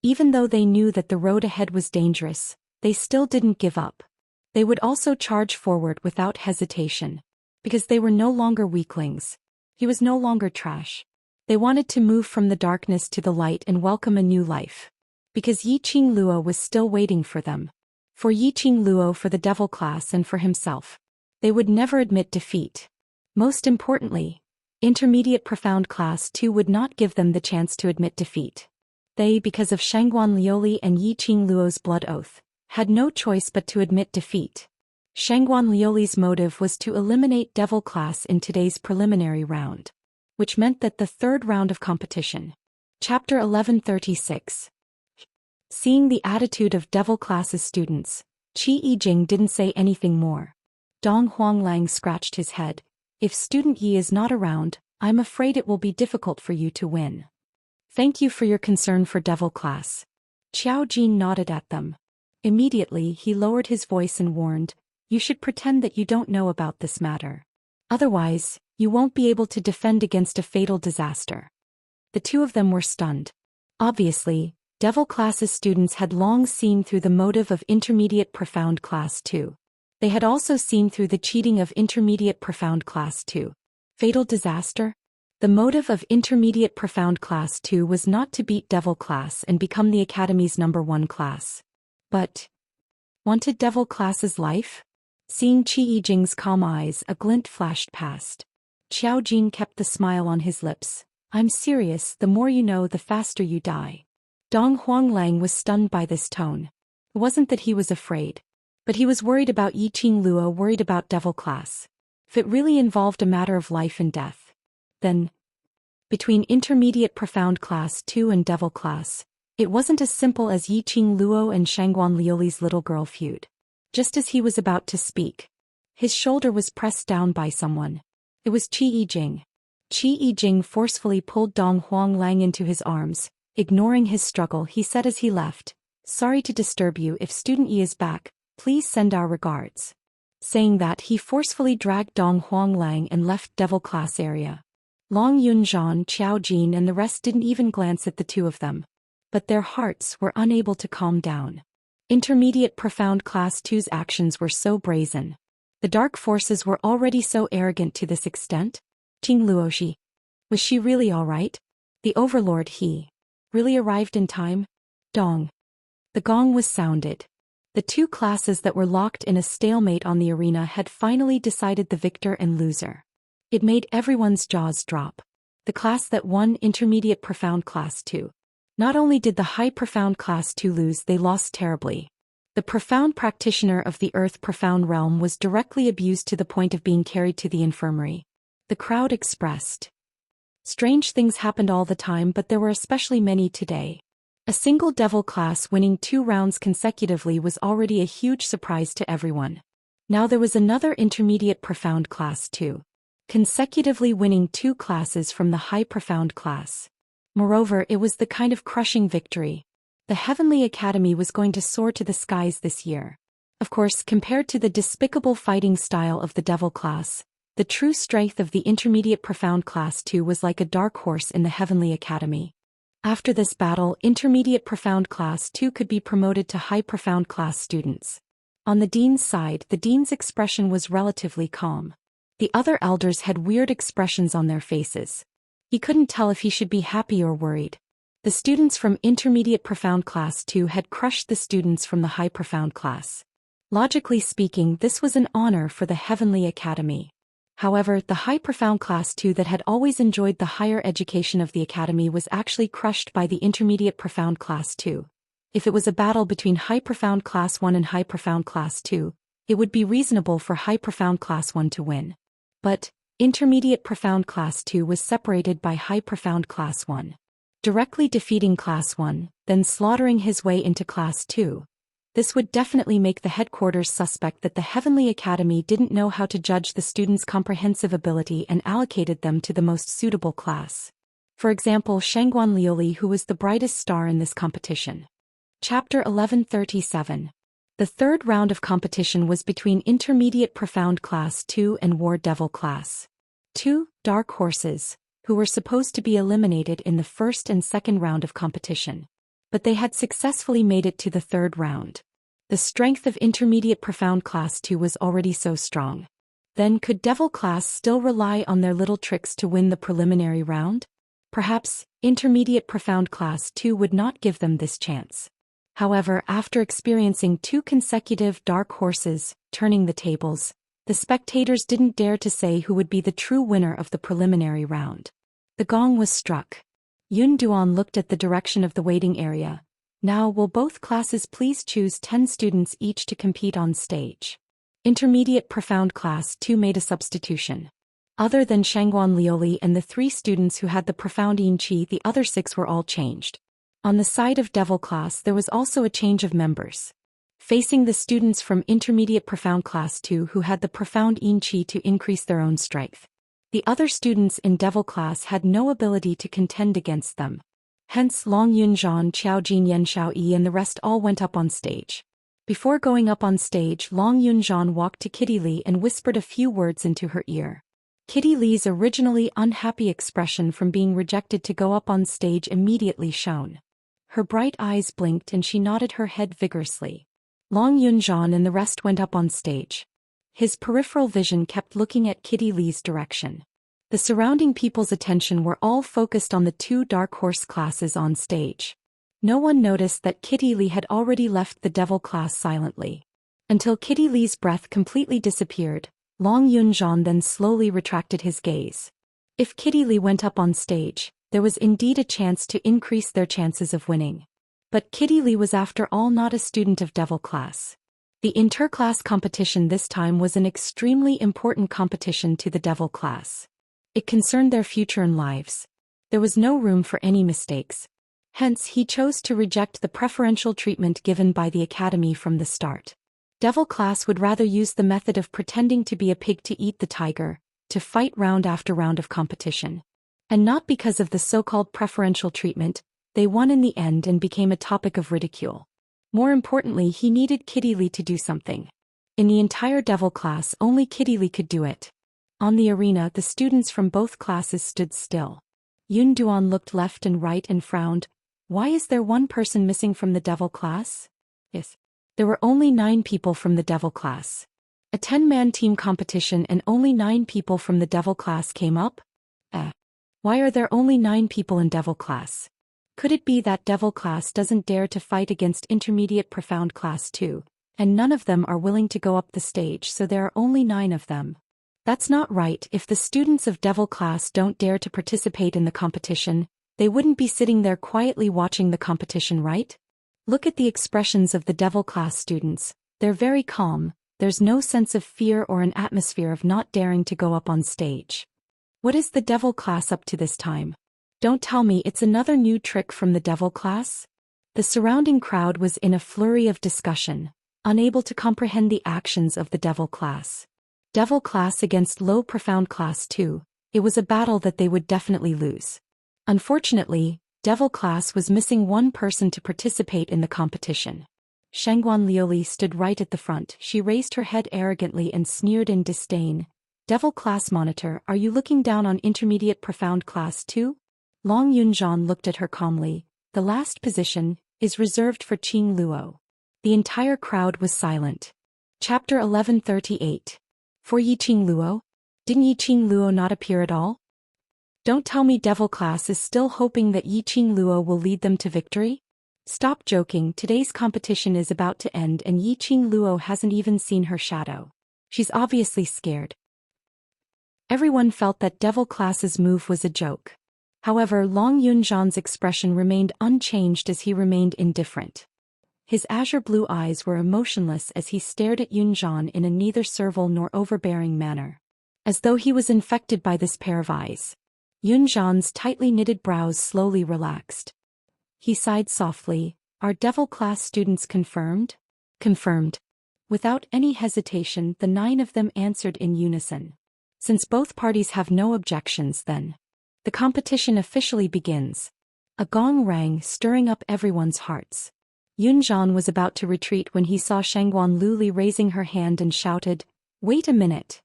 Even though they knew that the road ahead was dangerous, they still didn't give up. They would also charge forward without hesitation. Because they were no longer weaklings. He was no longer trash. They wanted to move from the darkness to the light and welcome a new life. Because Yi Qing Luo was still waiting for them. For Yi Qing Luo, for the devil class, and for himself. They would never admit defeat. Most importantly, Intermediate Profound Class 2 would not give them the chance to admit defeat. They, because of Shangguan Liuli and Yi Qing Luo's blood oath, had no choice but to admit defeat. Shangguan Liuli's motive was to eliminate Devil Class in today's preliminary round. Which meant that the third round of competition. Chapter 1136. Seeing the attitude of Devil Class's students, Qi Yijing didn't say anything more. Dong Huanglang scratched his head. If Student Yi is not around, I'm afraid it will be difficult for you to win. Thank you for your concern for Devil Class. Qiao Jin nodded at them. Immediately he lowered his voice and warned, you should pretend that you don't know about this matter. Otherwise, you won't be able to defend against a fatal disaster. The two of them were stunned. Obviously, Devil Class's students had long seen through the motive of Intermediate Profound Class 2. They had also seen through the cheating of Intermediate Profound Class 2. Fatal disaster? The motive of Intermediate Profound Class 2 was not to beat Devil Class and become the Academy's #1 class. But wanted Devil Class's life? Seeing Qi Yijing's calm eyes, a glint flashed past. Qiao Jin kept the smile on his lips. I'm serious, the more you know, the faster you die. Dong Huanglang was stunned by this tone. It wasn't that he was afraid. But he was worried about Yi Qing Luo, worried about Devil Class. If it really involved a matter of life and death. Then, between Intermediate Profound Class 2 and Devil Class, it wasn't as simple as Yi Qing Luo and Shangguan Liuli's little girl feud. Just as he was about to speak, his shoulder was pressed down by someone. It was Qi Yijing. Qi Yijing forcefully pulled Dong Huanglang into his arms. Ignoring his struggle, he said as he left, sorry to disturb you, if Student Yi is back, please send our regards. Saying that, he forcefully dragged Dong Huanglang and left Devil Class area. Long Yunzhan, Qiao Jin and the rest didn't even glance at the two of them. But their hearts were unable to calm down. Intermediate Profound Class 2's actions were so brazen. The dark forces were already so arrogant to this extent. Qing Luoshi. Was she really alright? The Overlord he really arrived in time? Dong. The gong was sounded. The two classes that were locked in a stalemate on the arena had finally decided the victor and loser. It made everyone's jaws drop. The class that won, Intermediate Profound Class 2. Not only did the High Profound Class 2 lose, they lost terribly. The profound practitioner of the Earth Profound Realm was directly abused to the point of being carried to the infirmary. The crowd expressed. Strange things happened all the time, but there were especially many today. A single Devil Class winning 2 rounds consecutively was already a huge surprise to everyone. Now there was another Intermediate Profound Class 2. Consecutively winning 2 classes from the High Profound Class. Moreover, it was the kind of crushing victory. The Heavenly Academy was going to soar to the skies this year. Of course, compared to the despicable fighting style of the Devil Class, the true strength of the Intermediate Profound Class 2 was like a dark horse in the Heavenly Academy. After this battle, Intermediate Profound Class 2 could be promoted to High Profound Class students. On the Dean's side, the Dean's expression was relatively calm. The other elders had weird expressions on their faces. He couldn't tell if he should be happy or worried. The students from Intermediate Profound Class 2 had crushed the students from the High Profound Class. Logically speaking, this was an honor for the Heavenly Academy. However, the High Profound Class 2 that had always enjoyed the higher education of the Academy was actually crushed by the Intermediate Profound Class 2. If it was a battle between High Profound Class 1 and High Profound Class 2, it would be reasonable for High Profound Class 1 to win. But Intermediate Profound Class 2 was separated by High Profound Class 1. Directly defeating Class 1, then slaughtering his way into Class 2. This would definitely make the headquarters suspect that the Heavenly Academy didn't know how to judge the students' comprehensive ability and allocated them to the most suitable class. For example, Shangguan Liuli, who was the brightest star in this competition. Chapter 1137. The third round of competition was between Intermediate Profound Class 2 and War Devil Class 2, dark horses, who were supposed to be eliminated in the first and second round of competition. but they had successfully made it to the third round. The strength of Intermediate Profound Class 2 was already so strong. Then could Devil Class still rely on their little tricks to win the preliminary round? Perhaps, Intermediate Profound Class 2 would not give them this chance. However, after experiencing 2 consecutive dark horses turning the tables, the spectators didn't dare to say who would be the true winner of the preliminary round. The gong was struck. Yun Duan looked at the direction of the waiting area. Now will both classes please choose 10 students each to compete on stage. Intermediate Profound Class 2 made a substitution. Other than Shangguan Lioli and the 3 students who had the Profound Yin Qi, the other 6 were all changed. On the side of Devil Class there was also a change of members. Facing the students from Intermediate Profound Class 2 who had the Profound Yin Qi to increase their own strength. The other students in Devil Class had no ability to contend against them. Hence Long Yunzhan, Qiao Jin Yen Xiao Yi and the rest all went up on stage. Before going up on stage, Long Yunzhan walked to Kitty Li and whispered a few words into her ear. Kitty Li's originally unhappy expression from being rejected to go up on stage immediately shone. Her bright eyes blinked and she nodded her head vigorously. Long Yunzhan and the rest went up on stage. His peripheral vision kept looking at Kitty Li's direction. The surrounding people's attention were all focused on the 2 dark horse classes on stage. No one noticed that Kitty Li had already left the Devil Class silently. Until Kitty Li's breath completely disappeared, Long Yunzhan then slowly retracted his gaze. If Kitty Li went up on stage, there was indeed a chance to increase their chances of winning. But Kitty Li was after all not a student of Devil Class. The inter-class competition this time was an extremely important competition to the Devil Class. It concerned their future and lives. There was no room for any mistakes. Hence he chose to reject the preferential treatment given by the Academy from the start. Devil Class would rather use the method of pretending to be a pig to eat the tiger, to fight round after round of competition. And not because of the so-called preferential treatment, they won in the end and became a topic of ridicule. More importantly, he needed Kitty Li to do something. In the entire Devil Class, only Kitty Li could do it. On the arena, the students from both classes stood still. Yun Duan looked left and right and frowned. Why is there one person missing from the Devil Class? Yes. There were only 9 people from the Devil Class. A 10-man team competition and only 9 people from the Devil Class came up? Why are there only 9 people in Devil Class? Could it be that Devil Class doesn't dare to fight against Intermediate Profound Class 2, and none of them are willing to go up the stage, so there are only 9 of them? That's not right. If the students of Devil Class don't dare to participate in the competition, they wouldn't be sitting there quietly watching the competition, right? Look at the expressions of the Devil Class students. They're very calm. There's no sense of fear or an atmosphere of not daring to go up on stage. What is the Devil Class up to this time? Don't tell me it's another new trick from the Devil Class? The surrounding crowd was in a flurry of discussion, unable to comprehend the actions of the Devil Class. Devil Class against Low Profound Class 2, it was a battle that they would definitely lose. Unfortunately, Devil Class was missing one person to participate in the competition. Shangguan Lioli stood right at the front. She raised her head arrogantly and sneered in disdain. Devil Class Monitor, are you looking down on Intermediate Profound Class 2? Long Yunzhan looked at her calmly. The last position is reserved for Qing Luo. The entire crowd was silent. Chapter 1138. For Yi Qing Luo? Didn't Yi Qing Luo not appear at all? Don't tell me Devil Class is still hoping that Yi Qing Luo will lead them to victory? Stop joking, today's competition is about to end and Yi Qing Luo hasn't even seen her shadow. She's obviously scared. Everyone felt that Devil Class's move was a joke. However, Long Yunzhan's expression remained unchanged as he remained indifferent. His azure blue eyes were emotionless as he stared at Yunzhan in a neither servile nor overbearing manner. As though he was infected by this pair of eyes. Yunzhan's tightly knitted brows slowly relaxed. He sighed softly. Are Devil Class students confirmed? Confirmed. Without any hesitation, the 9 of them answered in unison. Since both parties have no objections, then the competition officially begins. A gong rang, stirring up everyone's hearts. Yunzhan was about to retreat when he saw Shangguan Luli raising her hand and shouted, "Wait a minute."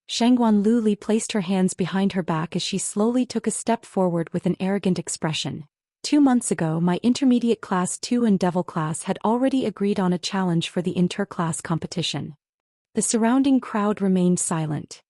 Shangguan Luli placed her hands behind her back as she slowly took a step forward with an arrogant expression. 2 months ago my intermediate class 2 and devil class had already agreed on a challenge for the inter-class competition. The surrounding crowd remained silent.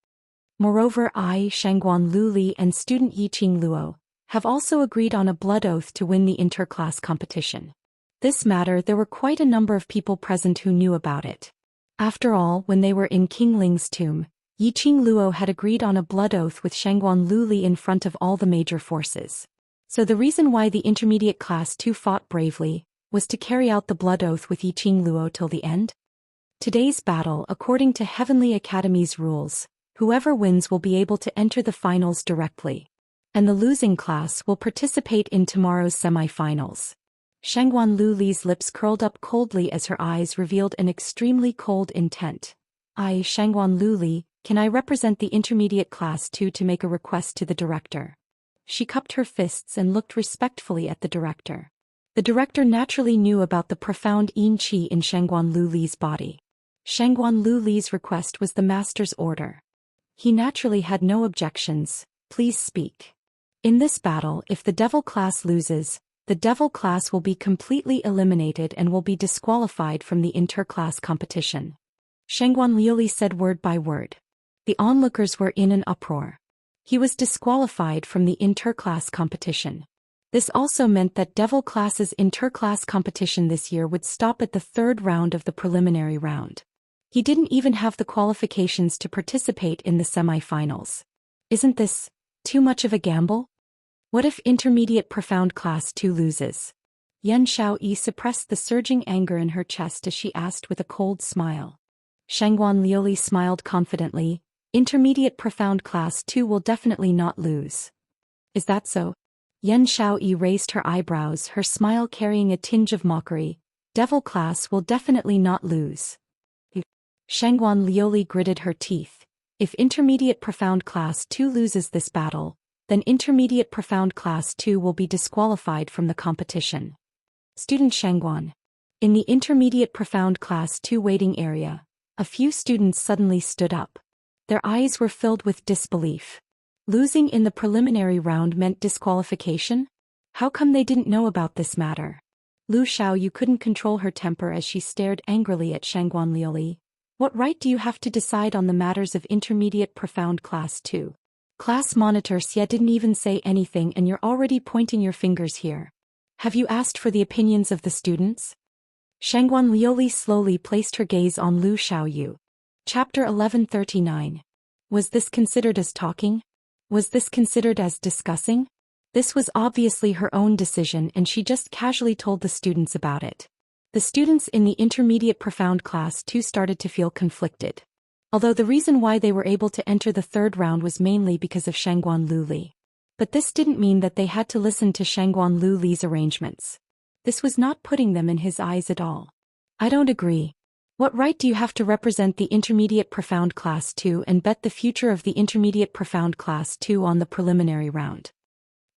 Moreover, I, Shangguan Lu Li and student Yiqing Luo, have also agreed on a blood oath to win the inter-class competition. This matter there were quite a number of people present who knew about it. After all, when they were in King Ling's tomb, Yiqing Luo had agreed on a blood oath with Shangguan Lu Li in front of all the major forces. So the reason why the intermediate class 2 fought bravely was to carry out the blood oath with Yiqing Luo till the end. Today's battle, according to Heavenly Academy's rules, whoever wins will be able to enter the finals directly. And the losing class will participate in tomorrow's semi-finals. Shangguan Lu Li's lips curled up coldly as her eyes revealed an extremely cold intent. I, Shangguan Lu Li, can I represent the intermediate class 2 to make a request to the director? She cupped her fists and looked respectfully at the director. The director naturally knew about the profound yin qi in Shangguan Lu Li's body. Shangguan Lu Li's request was the master's order. He naturally had no objections. Please speak. In this battle, if the devil class loses, the devil class will be completely eliminated and will be disqualified from the inter-class competition. Shangguan Liuli said word by word. The onlookers were in an uproar. He was disqualified from the inter-class competition. This also meant that devil class's inter-class competition this year would stop at the 3rd round of the preliminary round. He didn't even have the qualifications to participate in the semi-finals. Isn't this too much of a gamble? What if intermediate profound class 2 loses? Yan Xiaoyi suppressed the surging anger in her chest as she asked with a cold smile. Shangguan Liuli smiled confidently. Intermediate profound class 2 will definitely not lose. Is that so? Yan Xiaoyi raised her eyebrows, her smile carrying a tinge of mockery. Devil class will definitely not lose. Shangguan Liuli gritted her teeth. If intermediate profound class 2 loses this battle, then intermediate profound class 2 will be disqualified from the competition. Student Shangguan. In the intermediate profound class 2 waiting area, a few students suddenly stood up. Their eyes were filled with disbelief. Losing in the preliminary round meant disqualification? How come they didn't know about this matter? Lu Xiaoyu couldn't control her temper as she stared angrily at Shangguan Liuli. What right do you have to decide on the matters of intermediate profound class 2? Class monitor Xie didn't even say anything and you're already pointing your fingers here. Have you asked for the opinions of the students? Shangguan Liuli slowly placed her gaze on Lu Xiaoyu. Chapter 1139. Was this considered as talking? Was this considered as discussing? This was obviously her own decision and she just casually told the students about it. The students in the intermediate profound class 2 started to feel conflicted. Although the reason why they were able to enter the 3rd round was mainly because of Shangguan Lu Li. But this didn't mean that they had to listen to Shangguan Lu Li's arrangements. This was not putting them in his eyes at all. I don't agree. What right do you have to represent the intermediate profound class 2 and bet the future of the intermediate profound class 2 on the preliminary round?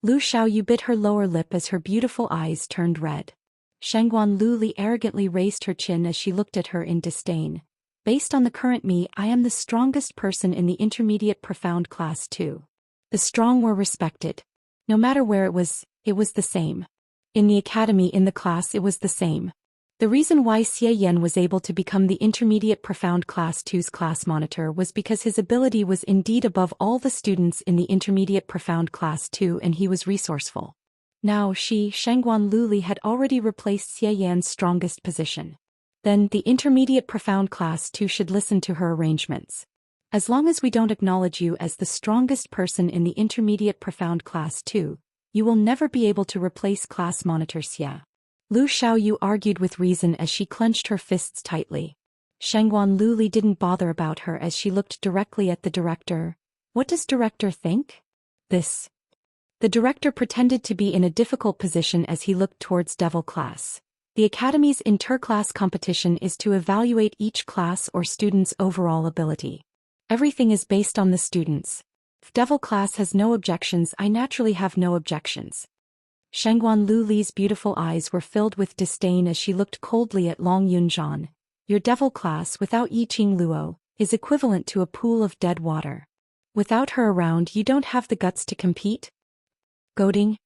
Lu Xiaoyu bit her lower lip as her beautiful eyes turned red. Shangguan Lu Li arrogantly raised her chin as she looked at her in disdain. Based on the current me, I am the strongest person in the intermediate profound class 2. The strong were respected. No matter where it was the same. In the academy, in the class, it was the same. The reason why Xie Yan was able to become the intermediate profound class 2's class monitor was because his ability was indeed above all the students in the intermediate profound class 2 and he was resourceful. Now Shangguan Lu Li had already replaced Xie Yan's strongest position. Then the intermediate profound class 2 should listen to her arrangements. As long as we don't acknowledge you as the strongest person in the intermediate profound class 2, you will never be able to replace class monitor Xie. Lu Xiaoyu argued with reason as she clenched her fists tightly. Shangguan Lu Li didn't bother about her as she looked directly at the director. What does director think? This. The director pretended to be in a difficult position as he looked towards devil class. The academy's inter-class competition is to evaluate each class or student's overall ability. Everything is based on the students. If devil class has no objections, I naturally have no objections. Shangguan Lu Li's beautiful eyes were filled with disdain as she looked coldly at Long Yunzhan. Your devil class without Yiqing Luo is equivalent to a pool of dead water. Without her around, you don't have the guts to compete? Goading?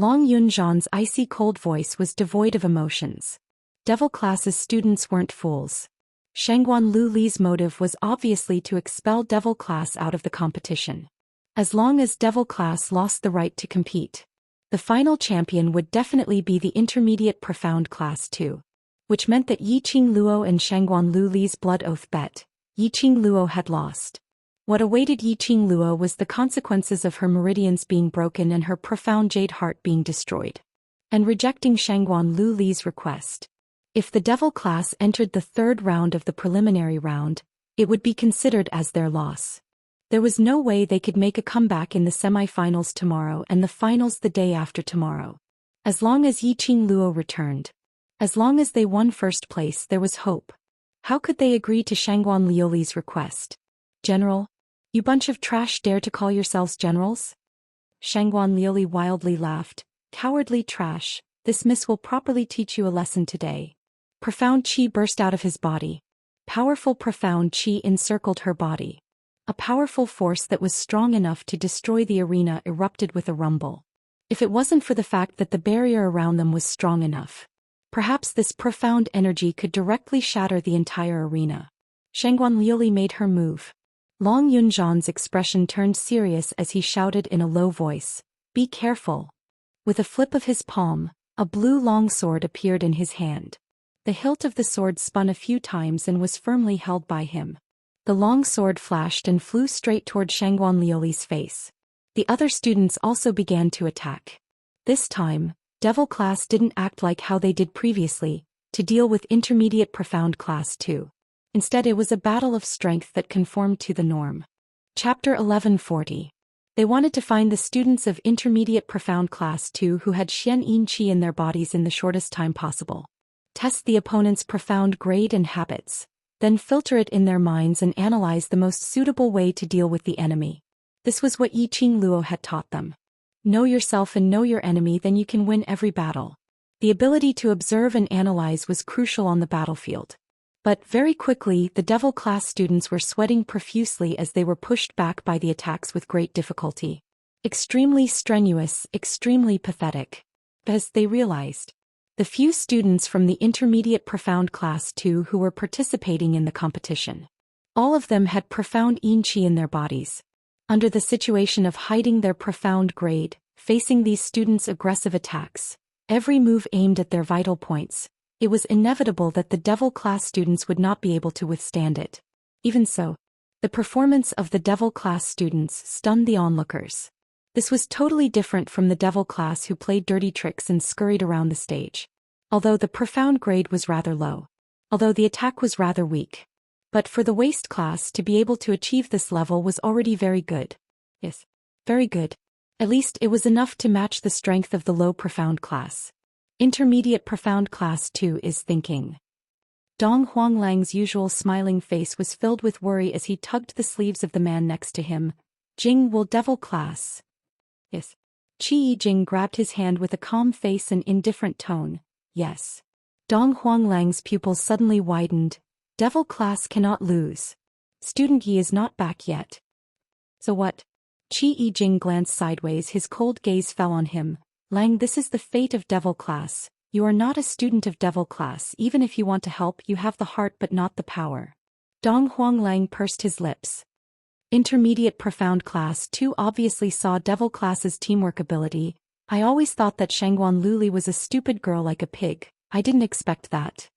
Long Yunzhan's icy cold voice was devoid of emotions. Devil class's students weren't fools. Shangguan Lu Li's motive was obviously to expel Devil class out of the competition. As long as Devil class lost the right to compete, the final champion would definitely be the intermediate profound class too. Which meant that Yiqing Luo and Shangguan Lu Li's blood oath bet, Yiqing Luo had lost. What awaited Yiqing Luo was the consequences of her meridians being broken and her profound jade heart being destroyed. And rejecting Shangguan Lu Li's request. If the Devil class entered the third round of the preliminary round, it would be considered as their loss. There was no way they could make a comeback in the semi-finals tomorrow and the finals the day after tomorrow. As long as Yiqing Luo returned. As long as they won first place, there was hope. How could they agree to Shangguan Liuli's request? General? You bunch of trash dare to call yourselves generals? Shangguan Liuli wildly laughed. Cowardly trash, this miss will properly teach you a lesson today. Profound qi burst out of his body. Powerful profound qi encircled her body. A powerful force that was strong enough to destroy the arena erupted with a rumble. If it wasn't for the fact that the barrier around them was strong enough, perhaps this profound energy could directly shatter the entire arena. Shangguan Liuli made her move. Long Yunzhan's expression turned serious as he shouted in a low voice, "Be careful." With a flip of his palm, a blue longsword appeared in his hand. The hilt of the sword spun a few times and was firmly held by him. The long sword flashed and flew straight toward Shangguan Liuli's face. The other students also began to attack. This time, Devil class didn't act like how they did previously, to deal with intermediate profound class 2. Instead it was a battle of strength that conformed to the norm. Chapter 1140. They wanted to find the students of intermediate profound class 2 who had Xian Yin Qi in their bodies in the shortest time possible. Test the opponent's profound grade and habits, then filter it in their minds and analyze the most suitable way to deal with the enemy. This was what Yiqing Luo had taught them. Know yourself and know your enemy, then you can win every battle. The ability to observe and analyze was crucial on the battlefield. But very quickly the Devil class students were sweating profusely as they were pushed back by the attacks with great difficulty. Extremely strenuous, extremely pathetic. As they realized, the few students from the intermediate profound class 2 who were participating in the competition. All of them had profound yin qi in their bodies. Under the situation of hiding their profound grade, facing these students' aggressive attacks, every move aimed at their vital points, it was inevitable that the Devil class students would not be able to withstand it. Even so, the performance of the Devil class students stunned the onlookers. This was totally different from the Devil class who played dirty tricks and scurried around the stage. Although the profound grade was rather low. Although the attack was rather weak. But for the waste class to be able to achieve this level was already very good. Yes, very good. At least it was enough to match the strength of the low profound class. Intermediate profound class 2 is thinking. Dong Huanglang's usual smiling face was filled with worry as he tugged the sleeves of the man next to him. Jing will Devil class. Yes. Qi Yijing grabbed his hand with a calm face and indifferent tone. Yes. Dong Huanglang's pupils suddenly widened. Devil class cannot lose. Student Yi is not back yet. So what? Qi Yijing glanced sideways, his cold gaze fell on him. Lang, this is the fate of Devil class. You are not a student of Devil class. Even if you want to help, you have the heart but not the power. Dong Huanglang pursed his lips. Intermediate profound class 2 obviously saw Devil class's teamwork ability. I always thought that Shangguan Luli was a stupid girl like a pig. I didn't expect that.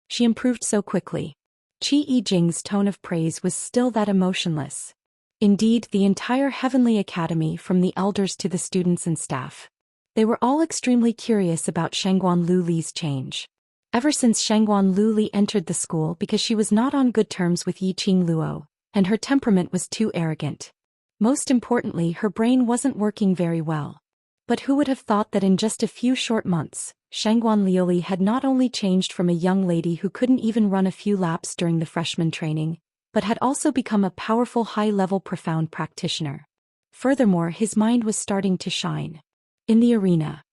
She improved so quickly. Qi Yijing's tone of praise was still that emotionless. Indeed, the entire Heavenly Academy, from the elders to the students and staff, they were all extremely curious about Shangguan Luli's change. Ever since Shangguan Luli entered the school, because she was not on good terms with Yiqing Luo, and her temperament was too arrogant. Most importantly, her brain wasn't working very well. But who would have thought that in just a few short months, Shangguan Liuli had not only changed from a young lady who couldn't even run a few laps during the freshman training, but had also become a powerful high-level profound practitioner. Furthermore, his mind was starting to shine. In the arena,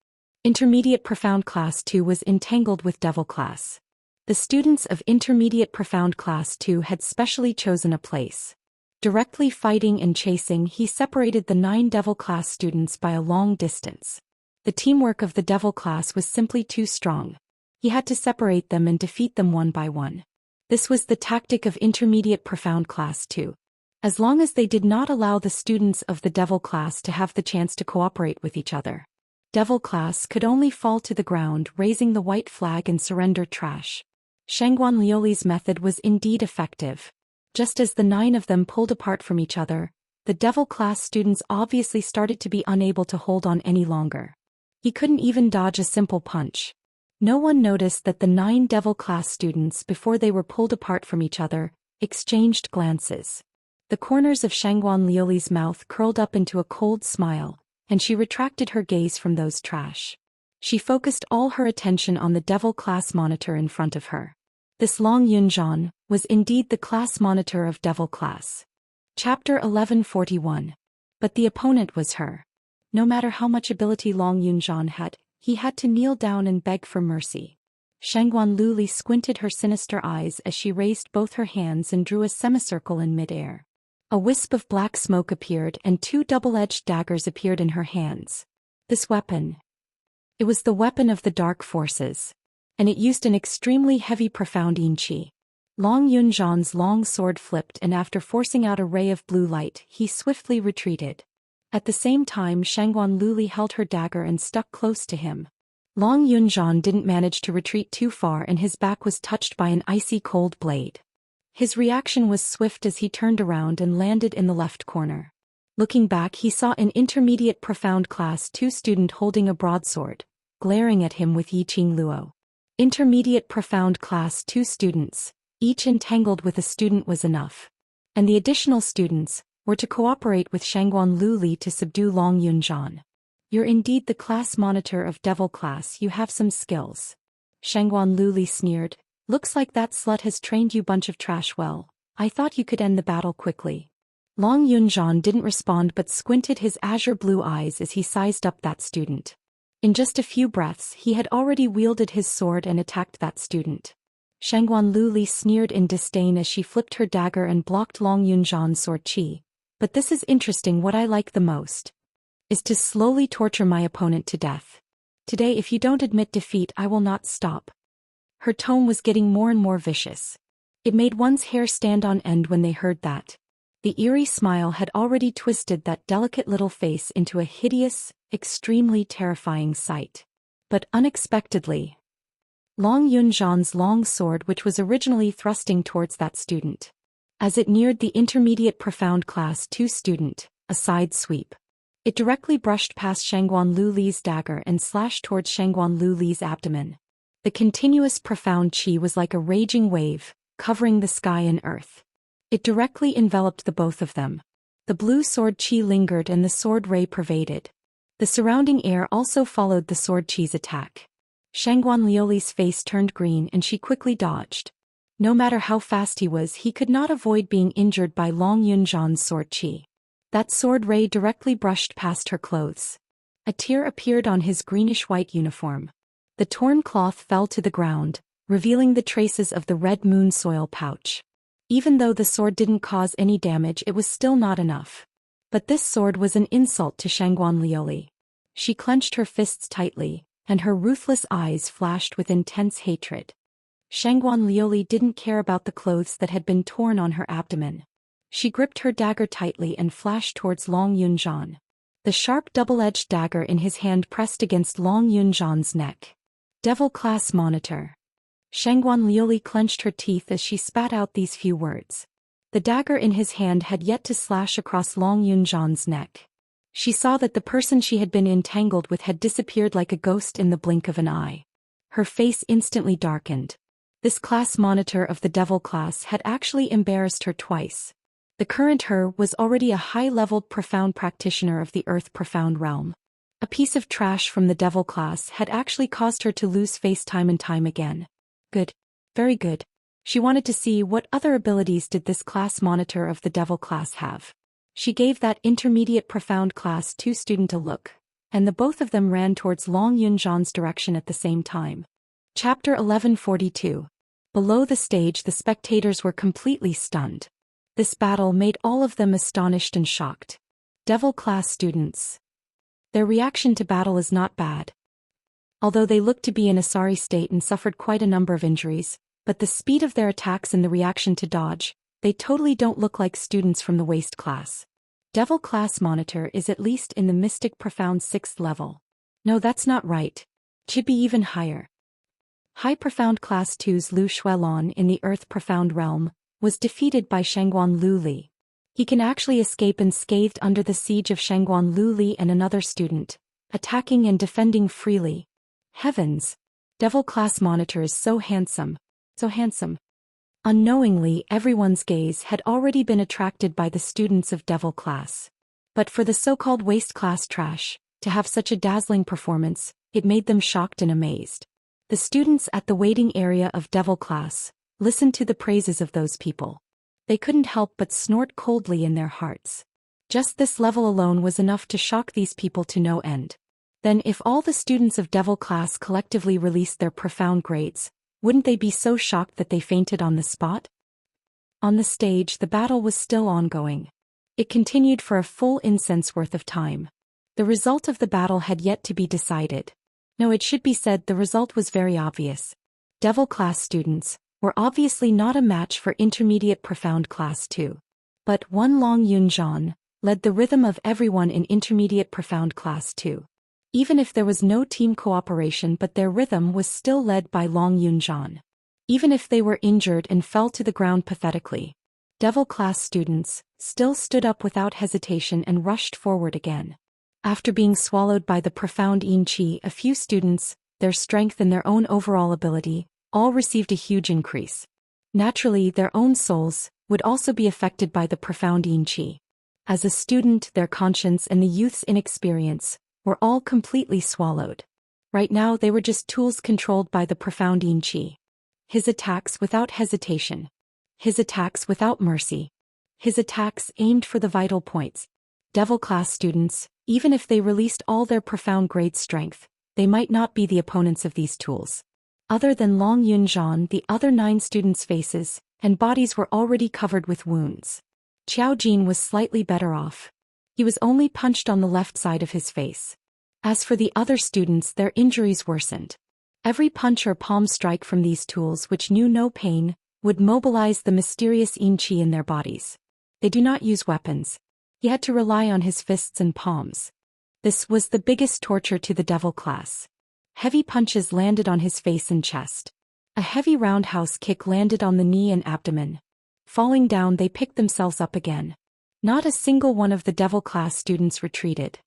Intermediate Profound Class 2 was entangled with Devil Class. The students of Intermediate Profound Class 2 had specially chosen a place. Directly fighting and chasing, he separated the 9 Devil Class students by a long distance. The teamwork of the Devil class was simply too strong. He had to separate them and defeat them one by one. This was the tactic of Intermediate Profound class too. As long as they did not allow the students of the Devil class to have the chance to cooperate with each other, Devil class could only fall to the ground, raising the white flag and surrender trash. Shangguan Liuli's method was indeed effective. Just as the 9 of them pulled apart from each other, the Devil class students obviously started to be unable to hold on any longer. He couldn't even dodge a simple punch. No one noticed that the 9 Devil class students, before they were pulled apart from each other, exchanged glances. The corners of Shangguan Liuli's mouth curled up into a cold smile, and she retracted her gaze from those trash. She focused all her attention on the Devil class monitor in front of her. This Long Yunzhan was indeed the class monitor of Devil class. Chapter 1141. But the opponent was her. No matter how much ability Long Yunzhan had, he had to kneel down and beg for mercy. Shangguan Liuli squinted her sinister eyes as she raised both her hands and drew a semicircle in midair. A wisp of black smoke appeared and 2 double-edged daggers appeared in her hands. This weapon. It was the weapon of the dark forces. And it used an extremely heavy profound yin qi. Long Yunzhan's long sword flipped, and after forcing out a ray of blue light, he swiftly retreated. At the same time, Shangguan Liuli held her dagger and stuck close to him. Long Yunzhan didn't manage to retreat too far, and his back was touched by an icy cold blade. His reaction was swift as he turned around and landed in the left corner. Looking back, he saw an Intermediate Profound Class 2 student holding a broadsword, glaring at him with Yi Qing Luo. Intermediate Profound Class 2 students, each entangled with a student was enough. And the additional students were to cooperate with Shangguan Liuli to subdue Long Yunzhan. You're indeed the class monitor of Devil class, you have some skills. Shangguan Liuli sneered. Looks like that slut has trained you bunch of trash well. I thought you could end the battle quickly. Long Yunzhan didn't respond but squinted his azure blue eyes as he sized up that student. In just a few breaths he had already wielded his sword and attacked that student. Shangguan Liuli sneered in disdain as she flipped her dagger and blocked Long Yunzhan's sword chi. But this is interesting. What I like the most is to slowly torture my opponent to death. Today, if you don't admit defeat, I will not stop. Her tone was getting more and more vicious. It made one's hair stand on end when they heard that. The eerie smile had already twisted that delicate little face into a hideous, extremely terrifying sight. But unexpectedly, Long Yunzhan's long sword, which was originally thrusting towards that student, as it neared the Intermediate Profound Class 2 student, a side sweep. It directly brushed past Shangguan Liuli's dagger and slashed towards Shangguan Liuli's abdomen. The continuous profound qi was like a raging wave, covering the sky and earth. It directly enveloped the both of them. The blue sword qi lingered and the sword ray pervaded. The surrounding air also followed the sword qi's attack. Shangguan Liuli's face turned green and she quickly dodged. No matter how fast he was, he could not avoid being injured by Long Yunzhan's sword qi. That sword ray directly brushed past her clothes. A tear appeared on his greenish-white uniform. The torn cloth fell to the ground, revealing the traces of the red moon soil pouch. Even though the sword didn't cause any damage, it was still not enough. But this sword was an insult to Shangguan Liuli. She clenched her fists tightly, and her ruthless eyes flashed with intense hatred. Shangguan Liuli didn't care about the clothes that had been torn on her abdomen. She gripped her dagger tightly and flashed towards Long Yunzhan. The sharp double-edged dagger in his hand pressed against Long Yunzhan's neck. Devil class monitor. Shangguan Liuli clenched her teeth as she spat out these few words. The dagger in his hand had yet to slash across Long Yunzhan's neck. She saw that the person she had been entangled with had disappeared like a ghost in the blink of an eye. Her face instantly darkened. This class monitor of the Devil class had actually embarrassed her twice. The current her was already a high-leveled profound practitioner of the Earth Profound Realm. A piece of trash from the Devil class had actually caused her to lose face time and time again. Good. Very good. She wanted to see what other abilities did this class monitor of the Devil class have. She gave that Intermediate Profound Class 2 student a look, and the both of them ran towards Long Yunzhan's direction at the same time. Chapter 1142. Below the stage, the spectators were completely stunned. This battle made all of them astonished and shocked. Devil class students. Their reaction to battle is not bad. Although they look to be in a sorry state and suffered quite a number of injuries, but the speed of their attacks and the reaction to dodge, they totally don't look like students from the waste class. Devil class monitor is at least in the Mystic Profound 6th level. No, that's not right. Should be even higher. High Profound Class 2's Lu Shuelon in the Earth Profound Realm was defeated by Shangguan Lu Li. He can actually escape unscathed under the siege of Shangguan Lu Li and another student, attacking and defending freely. Heavens! Devil class monitor is so handsome, so handsome. Unknowingly, everyone's gaze had already been attracted by the students of Devil class. But for the so-called waste class trash to have such a dazzling performance, it made them shocked and amazed. The students at the waiting area of Devil class listened to the praises of those people. They couldn't help but snort coldly in their hearts. Just this level alone was enough to shock these people to no end. Then if all the students of Devil class collectively released their profound grades, wouldn't they be so shocked that they fainted on the spot? On the stage, the battle was still ongoing. It continued for a full incense worth of time. The result of the battle had yet to be decided. No, it should be said the result was very obvious. Devil class students were obviously not a match for Intermediate Profound Class 2. But Long Yunzhan led the rhythm of everyone in Intermediate Profound Class 2. Even if there was no team cooperation, but their rhythm was still led by Long Yunzhan. Even if they were injured and fell to the ground pathetically, Devil class students still stood up without hesitation and rushed forward again. After being swallowed by the profound yin qi, a few students, their strength and their own overall ability, all received a huge increase. Naturally, their own souls would also be affected by the profound yin qi. As a student, their conscience and the youth's inexperience were all completely swallowed. Right now they were just tools controlled by the profound yin qi. His attacks without hesitation. His attacks without mercy. His attacks aimed for the vital points. Devil class students, even if they released all their profound grade strength, they might not be the opponents of these tools. Other than Long Yunzhan, the other 9 students' faces and bodies were already covered with wounds. Qiao Jin was slightly better off. He was only punched on the left side of his face. As for the other students, their injuries worsened. Every punch or palm strike from these tools, which knew no pain, would mobilize the mysterious yin qi in their bodies. They do not use weapons. He had to rely on his fists and palms. This was the biggest torture to the devil class. Heavy punches landed on his face and chest. A heavy roundhouse kick landed on the knee and abdomen. Falling down, they picked themselves up again. Not a single one of the devil class students retreated.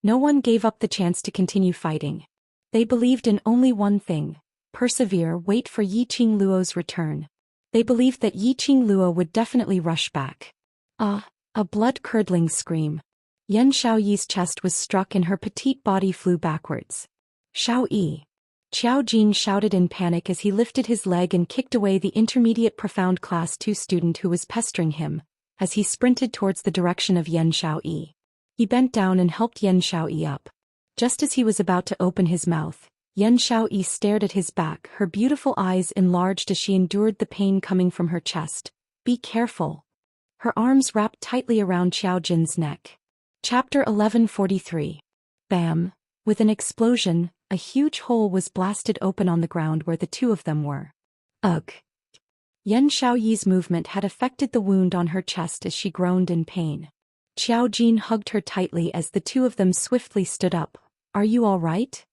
No one gave up the chance to continue fighting. They believed in only one thing: persevere, wait for Yi Qing Luo's return. They believed that Yi Qing Luo would definitely rush back. A blood-curdling scream. Yan Xiaoyi's chest was struck and her petite body flew backwards. Xiaoyi! Qiao Jin shouted in panic as he lifted his leg and kicked away the Intermediate Profound Class 2 student who was pestering him, as he sprinted towards the direction of Yan Xiaoyi. He bent down and helped Yan Xiaoyi up. Just as he was about to open his mouth, Yan Xiaoyi stared at his back, her beautiful eyes enlarged as she endured the pain coming from her chest. Be careful. Her arms wrapped tightly around Qiao Jin's neck. Chapter 1143. Bam! With an explosion, a huge hole was blasted open on the ground where the two of them were. Ugh! Yan Xiaoyi's movement had affected the wound on her chest as she groaned in pain. Qiao Jin hugged her tightly as the two of them swiftly stood up. Are you all right?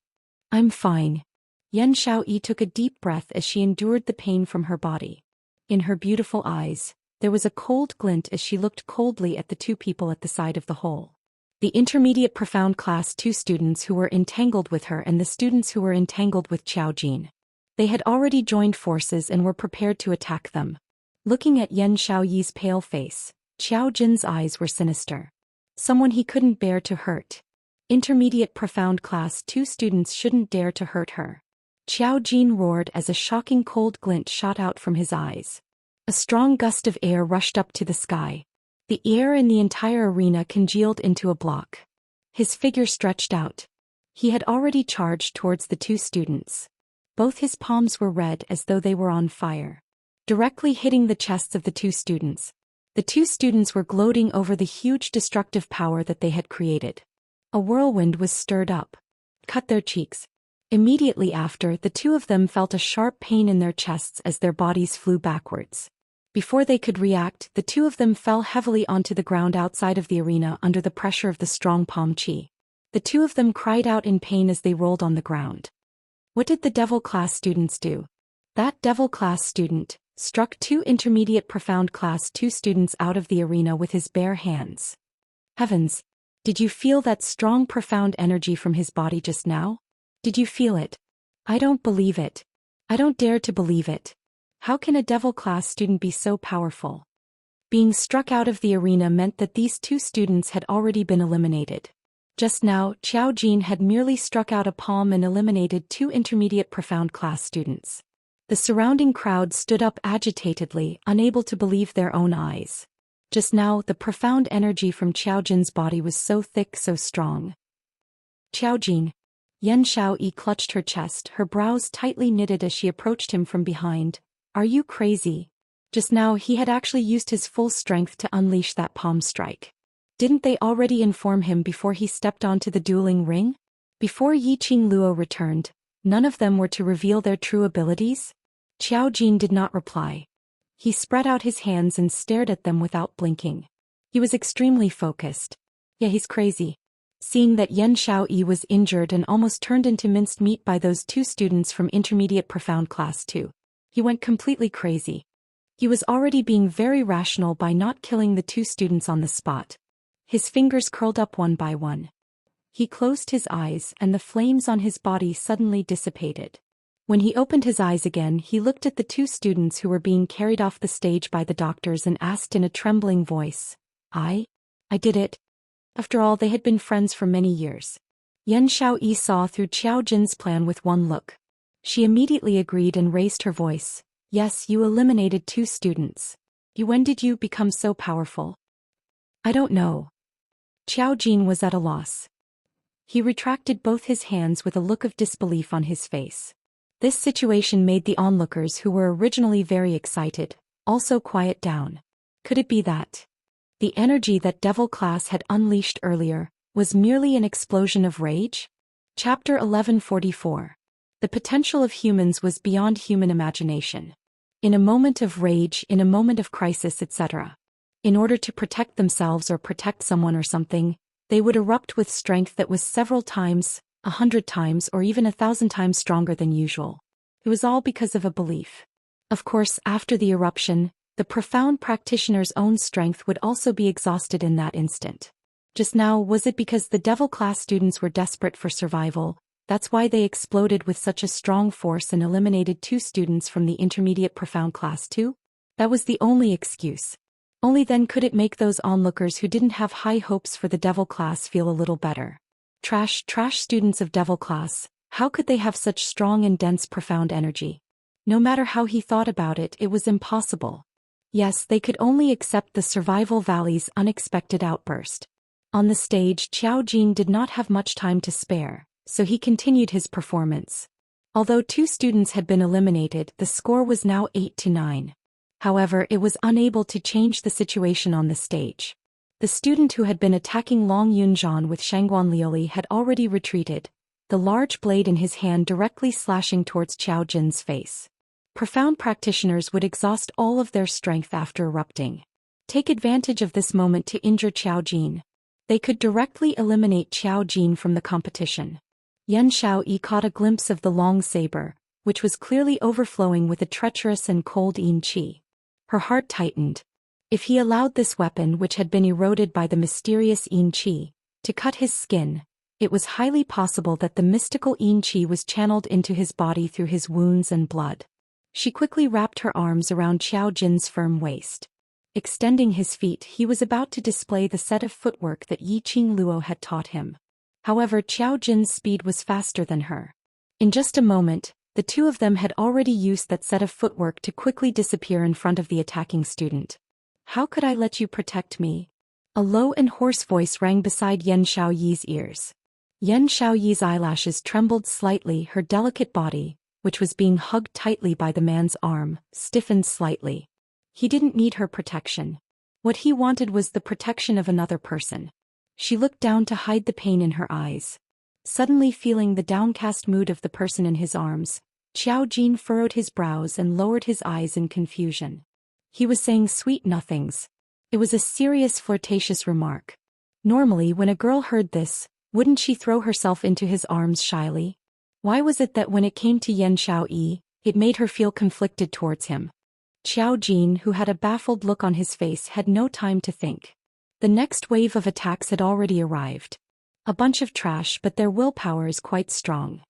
I'm fine. Yan Xiaoyi took a deep breath as she endured the pain from her body. In her beautiful eyes, there was a cold glint as she looked coldly at the two people at the side of the hole. The Intermediate Profound Class 2 students who were entangled with her and the students who were entangled with Qiao Jin. They had already joined forces and were prepared to attack them. Looking at Yan Xiaoyi's pale face, Qiao Jin's eyes were sinister. Someone he couldn't bear to hurt. Intermediate Profound Class 2 students shouldn't dare to hurt her. Qiao Jin roared as a shocking cold glint shot out from his eyes. A strong gust of air rushed up to the sky. The air in the entire arena congealed into a block. His figure stretched out. He had already charged towards the two students. Both his palms were red as though they were on fire. Directly hitting the chests of the two students. The two students were gloating over the huge destructive power that they had created. A whirlwind was stirred up. Cut their cheeks. Immediately after, the two of them felt a sharp pain in their chests as their bodies flew backwards. Before they could react, the two of them fell heavily onto the ground outside of the arena under the pressure of the strong palm chi. The two of them cried out in pain as they rolled on the ground. What did the devil class students do? That devil class student struck two intermediate profound class 2 students out of the arena with his bare hands. Heavens! Did you feel that strong profound energy from his body just now? Did you feel it? I don't believe it. I don't dare to believe it. How can a devil class student be so powerful? Being struck out of the arena meant that these two students had already been eliminated. Just now, Xiao Jin had merely struck out a palm and eliminated two intermediate profound class students. The surrounding crowd stood up agitatedly, unable to believe their own eyes. Just now, the profound energy from Xiao Jin's body was so thick, so strong. Xiao Jin. Yan Xiaoyi clutched her chest, her brows tightly knitted as she approached him from behind. Are you crazy? Just now he had actually used his full strength to unleash that palm strike. Didn't they already inform him before he stepped onto the dueling ring? Before Yi Qingluo returned, none of them were to reveal their true abilities? Xiao Jin did not reply. He spread out his hands and stared at them without blinking. He was extremely focused. Yeah, he's crazy. Seeing that Yan Xiaoyi was injured and almost turned into minced meat by those two students from intermediate profound class 2. He went completely crazy. He was already being very rational by not killing the two students on the spot. His fingers curled up one by one. He closed his eyes and the flames on his body suddenly dissipated. When he opened his eyes again, he looked at the two students who were being carried off the stage by the doctors and asked in a trembling voice, I did it. After all, they had been friends for many years. Yan Xiaoyi saw through Xiao Jin's plan with one look. She immediately agreed and raised her voice. Yes, you eliminated two students. When did you become so powerful? I don't know. Xiao Jin was at a loss. He retracted both his hands with a look of disbelief on his face. This situation made the onlookers, who were originally very excited, also quiet down. Could it be that the energy that devil class had unleashed earlier was merely an explosion of rage? Chapter 1144. The potential of humans was beyond human imagination. In a moment of rage, in a moment of crisis, etc. In order to protect themselves or protect someone or something, they would erupt with strength that was several times, 100 times, or even 1,000 times stronger than usual. It was all because of a belief. Of course, after the eruption, the profound practitioner's own strength would also be exhausted in that instant. Just now, was it because the devil class students were desperate for survival? That's why they exploded with such a strong force and eliminated two students from the intermediate profound class 2? That was the only excuse. Only then could it make those onlookers who didn't have high hopes for the devil class feel a little better. Trash students of devil class, how could they have such strong and dense profound energy? No matter how he thought about it, it was impossible. Yes, they could only accept the Survival Valley's unexpected outburst. On the stage, Xiao Jin did not have much time to spare, so he continued his performance. Although two students had been eliminated, the score was now 8-9. However, it was unable to change the situation on the stage. The student who had been attacking Long Yunzhan with Shangguan Liuli had already retreated, the large blade in his hand directly slashing towards Xiao Jin's face. Profound practitioners would exhaust all of their strength after erupting. Take advantage of this moment to injure Xiao Jin. They could directly eliminate Xiao Jin from the competition. Yan Xiaoyi caught a glimpse of the long saber, which was clearly overflowing with a treacherous and cold yin qi. Her heart tightened. If he allowed this weapon, which had been eroded by the mysterious yin qi, to cut his skin, it was highly possible that the mystical yin qi was channeled into his body through his wounds and blood. She quickly wrapped her arms around Xiao Jin's firm waist. Extending his feet, he was about to display the set of footwork that Yi Qingluo had taught him. However, Xiao Jin's speed was faster than her. In just a moment, the two of them had already used that set of footwork to quickly disappear in front of the attacking student. How could I let you protect me? A low and hoarse voice rang beside Yan Xiaoyi's ears. Yan Xiaoyi's eyelashes trembled slightly, her delicate body, which was being hugged tightly by the man's arm, stiffened slightly. He didn't need her protection. What he wanted was the protection of another person. She looked down to hide the pain in her eyes. Suddenly feeling the downcast mood of the person in his arms, Xiao Jin furrowed his brows and lowered his eyes in confusion. He was saying sweet nothings. It was a serious flirtatious remark. Normally when a girl heard this, wouldn't she throw herself into his arms shyly? Why was it that when it came to Yan Xiaoyi, it made her feel conflicted towards him? Xiao Jin, who had a baffled look on his face, had no time to think. The next wave of attacks had already arrived. A bunch of trash, but their willpower is quite strong.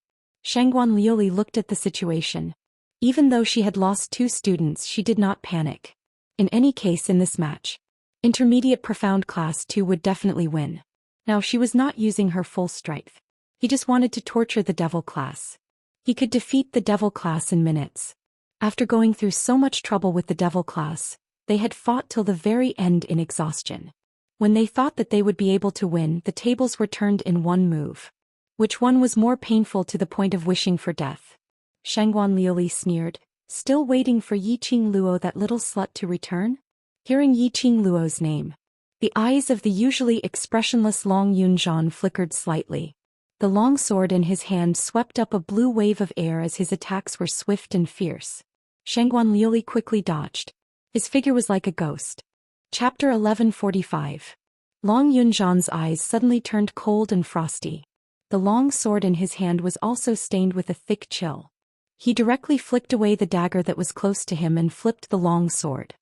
Shangguan Liuli looked at the situation. Even though she had lost 2 students, she did not panic. In any case in this match, Intermediate Profound Class 2 would definitely win. Now she was not using her full strength. He just wanted to torture the devil class. He could defeat the devil class in minutes. After going through so much trouble with the devil class, they had fought till the very end in exhaustion. When they thought that they would be able to win, the tables were turned in one move. Which one was more painful to the point of wishing for death? Shangguan Liuli sneered, still waiting for Yiqing Luo, that little slut, to return? Hearing Yiqing Luo's name, the eyes of the usually expressionless Long Yunzhan flickered slightly. The long sword in his hand swept up a blue wave of air as his attacks were swift and fierce. Shangguan Liuli quickly dodged. His figure was like a ghost. Chapter 1145. Long Yunzhan's eyes suddenly turned cold and frosty. The long sword in his hand was also stained with a thick chill. He directly flicked away the dagger that was close to him and flipped the long sword.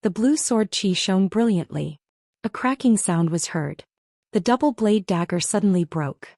The blue sword chi shone brilliantly. A cracking sound was heard. The double-blade dagger suddenly broke.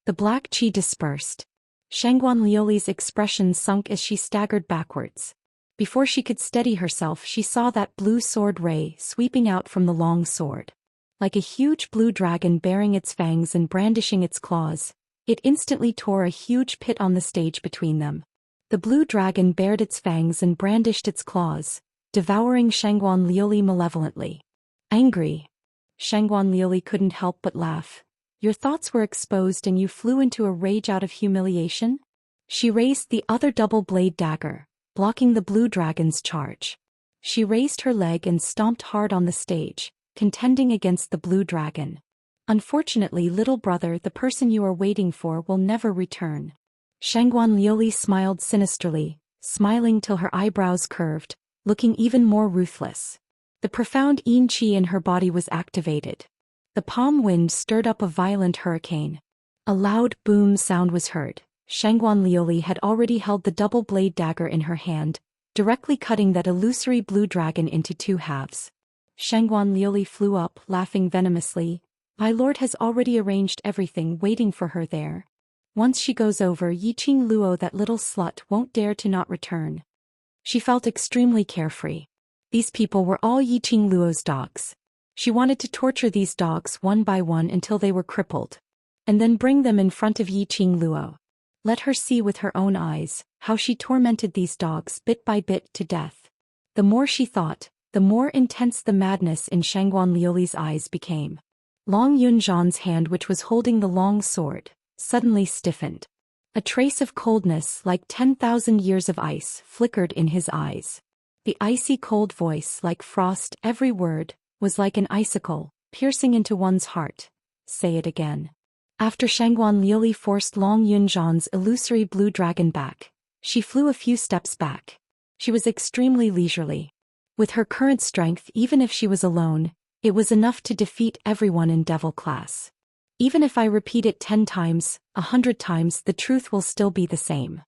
The black chi dispersed. Shangguan Liuli's expression sunk as she staggered backwards. Before she could steady herself, she saw that blue sword ray sweeping out from the long sword. Like a huge blue dragon bearing its fangs and brandishing its claws, it instantly tore a huge pit on the stage between them. The blue dragon bared its fangs and brandished its claws, devouring Shangguan Liuli malevolently. Angry, Shangguan Liuli couldn't help but laugh. Your thoughts were exposed and you flew into a rage out of humiliation? She raised the other double-blade dagger, blocking the blue dragon's charge. She raised her leg and stomped hard on the stage, contending against the blue dragon. Unfortunately, little brother, the person you are waiting for will never return. Shangguan Liuli smiled sinisterly, smiling till her eyebrows curved, looking even more ruthless. The profound yin qi in her body was activated. The palm wind stirred up a violent hurricane. A loud boom sound was heard. Shangguan Liuli had already held the double-blade dagger in her hand, directly cutting that illusory blue dragon into 2 halves. Shangguan Liuli flew up, laughing venomously. My lord has already arranged everything, waiting for her there. Once she goes over, Yiqing Luo, that little slut, won't dare to not return. She felt extremely carefree. These people were all Yiqing Luo's dogs. She wanted to torture these dogs one by one until they were crippled, and then bring them in front of Yiqing Luo. Let her see with her own eyes how she tormented these dogs bit by bit to death. The more she thought, the more intense the madness in Shangguan Liuli's eyes became. Long Yunzhan's hand, which was holding the long sword, suddenly stiffened. A trace of coldness, like 10,000 years of ice, flickered in his eyes. The icy cold voice, like frost, every word, was like an icicle, piercing into one's heart. Say it again. After Shangguan Liuli forced Long Yunzhan's illusory blue dragon back, she flew a few steps back. She was extremely leisurely. With her current strength, even if she was alone, it was enough to defeat everyone in Devil class. Even if I repeat it 10 times, 100 times, the truth will still be the same.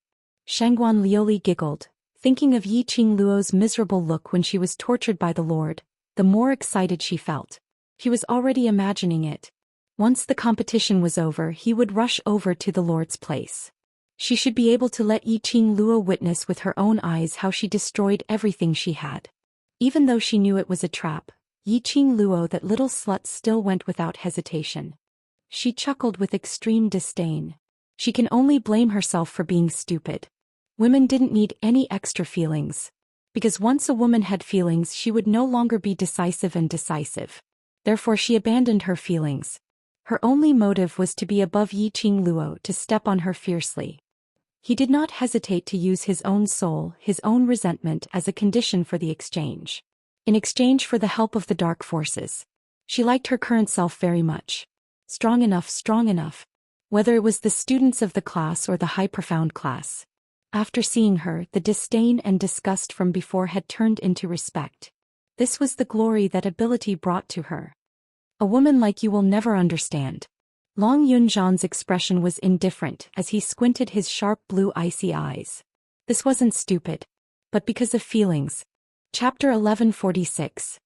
Shangguan Liuli giggled, thinking of Yiqing Luo's miserable look when she was tortured by the Lord. The more excited she felt. He was already imagining it. Once the competition was over, he would rush over to the Lord's place. She should be able to let Yiqing Luo witness with her own eyes how she destroyed everything she had. Even though she knew it was a trap, Yiqing Luo, that little slut, still went without hesitation. She chuckled with extreme disdain. She can only blame herself for being stupid. Women didn't need any extra feelings. Because once a woman had feelings, she would no longer be decisive and decisive. Therefore she abandoned her feelings. Her only motive was to be above Yiqing Luo, to step on her fiercely. He did not hesitate to use his own soul, his own resentment, as a condition for the exchange. In exchange for the help of the dark forces. She liked her current self very much. Strong enough, strong enough. Whether it was the students of the class or the high profound class. After seeing her, the disdain and disgust from before had turned into respect. This was the glory that ability brought to her. A woman like you will never understand. Long Yunzhan's expression was indifferent as he squinted his sharp blue icy eyes. This wasn't stupid. But because of feelings. Chapter 1146.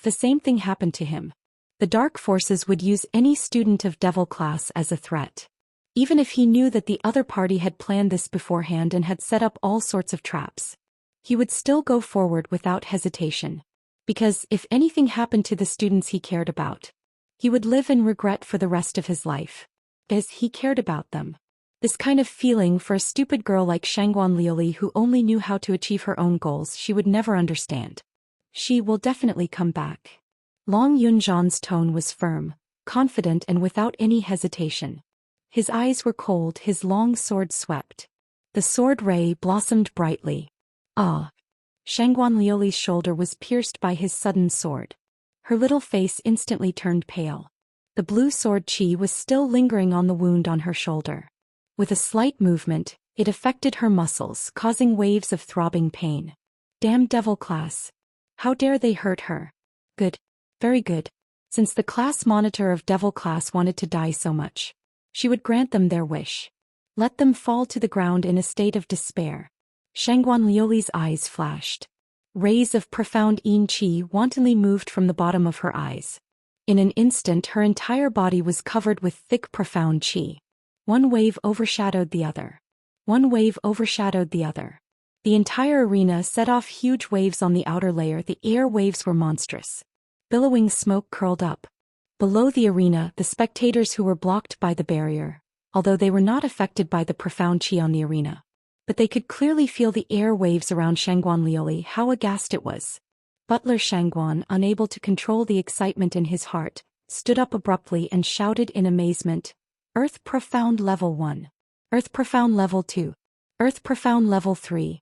The same thing happened to him. The dark forces would use any student of devil class as a threat. Even if he knew that the other party had planned this beforehand and had set up all sorts of traps. He would still go forward without hesitation. Because if anything happened to the students he cared about, he would live in regret for the rest of his life. As he cared about them. This kind of feeling for a stupid girl like Shangguan Liuli who only knew how to achieve her own goals she would never understand. She will definitely come back. Long Yunzhan's tone was firm, confident and without any hesitation. His eyes were cold, his long sword swept. The sword ray blossomed brightly. Ah! Shangguan Liuli's shoulder was pierced by his sudden sword. Her little face instantly turned pale. The blue sword chi was still lingering on the wound on her shoulder. With a slight movement, it affected her muscles, causing waves of throbbing pain. Damn devil class. How dare they hurt her? Good. Very good. Since the class monitor of devil class wanted to die so much, she would grant them their wish. Let them fall to the ground in a state of despair. Shangguan Liuli's eyes flashed. Rays of profound yin qi wantonly moved from the bottom of her eyes. In an instant her entire body was covered with thick profound qi. One wave overshadowed the other. One wave overshadowed the other. The entire arena set off huge waves on the outer layer. The air waves were monstrous. Billowing smoke curled up. Below the arena, the spectators who were blocked by the barrier, although they were not affected by the profound qi on the arena. But they could clearly feel the air waves around Shangguan Liuli. How aghast it was. Butler Shangguan, unable to control the excitement in his heart, stood up abruptly and shouted in amazement, Earth Profound Level 1. Earth Profound Level 2. Earth Profound Level 3.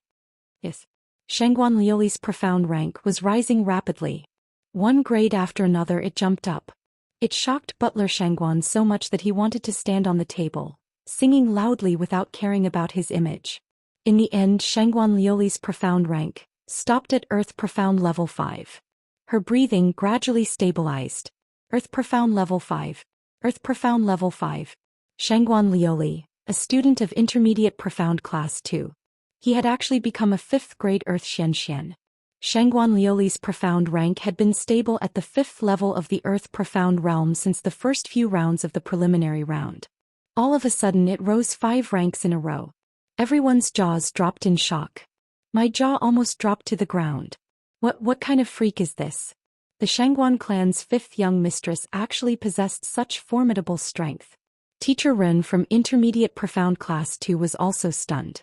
Yes. Shangguan Liuli's profound rank was rising rapidly. One grade after another it jumped up. It shocked Butler Shangguan so much that he wanted to stand on the table, singing loudly without caring about his image. In the end, Shangguan Liuli's profound rank stopped at Earth Profound Level 5. Her breathing gradually stabilized. Earth Profound Level 5. Earth Profound Level 5. Shangguan Liuli, a student of Intermediate Profound Class 2. He had actually become a 5th grade Earth Xianxia. Shangguan Liuli's profound rank had been stable at the 5th level of the Earth Profound Realm since the first few rounds of the preliminary round. All of a sudden it rose 5 ranks in a row. Everyone's jaws dropped in shock. My jaw almost dropped to the ground. What kind of freak is this? The Shangguan clan's 5th young mistress actually possessed such formidable strength. Teacher Ren from Intermediate Profound Class 2 was also stunned.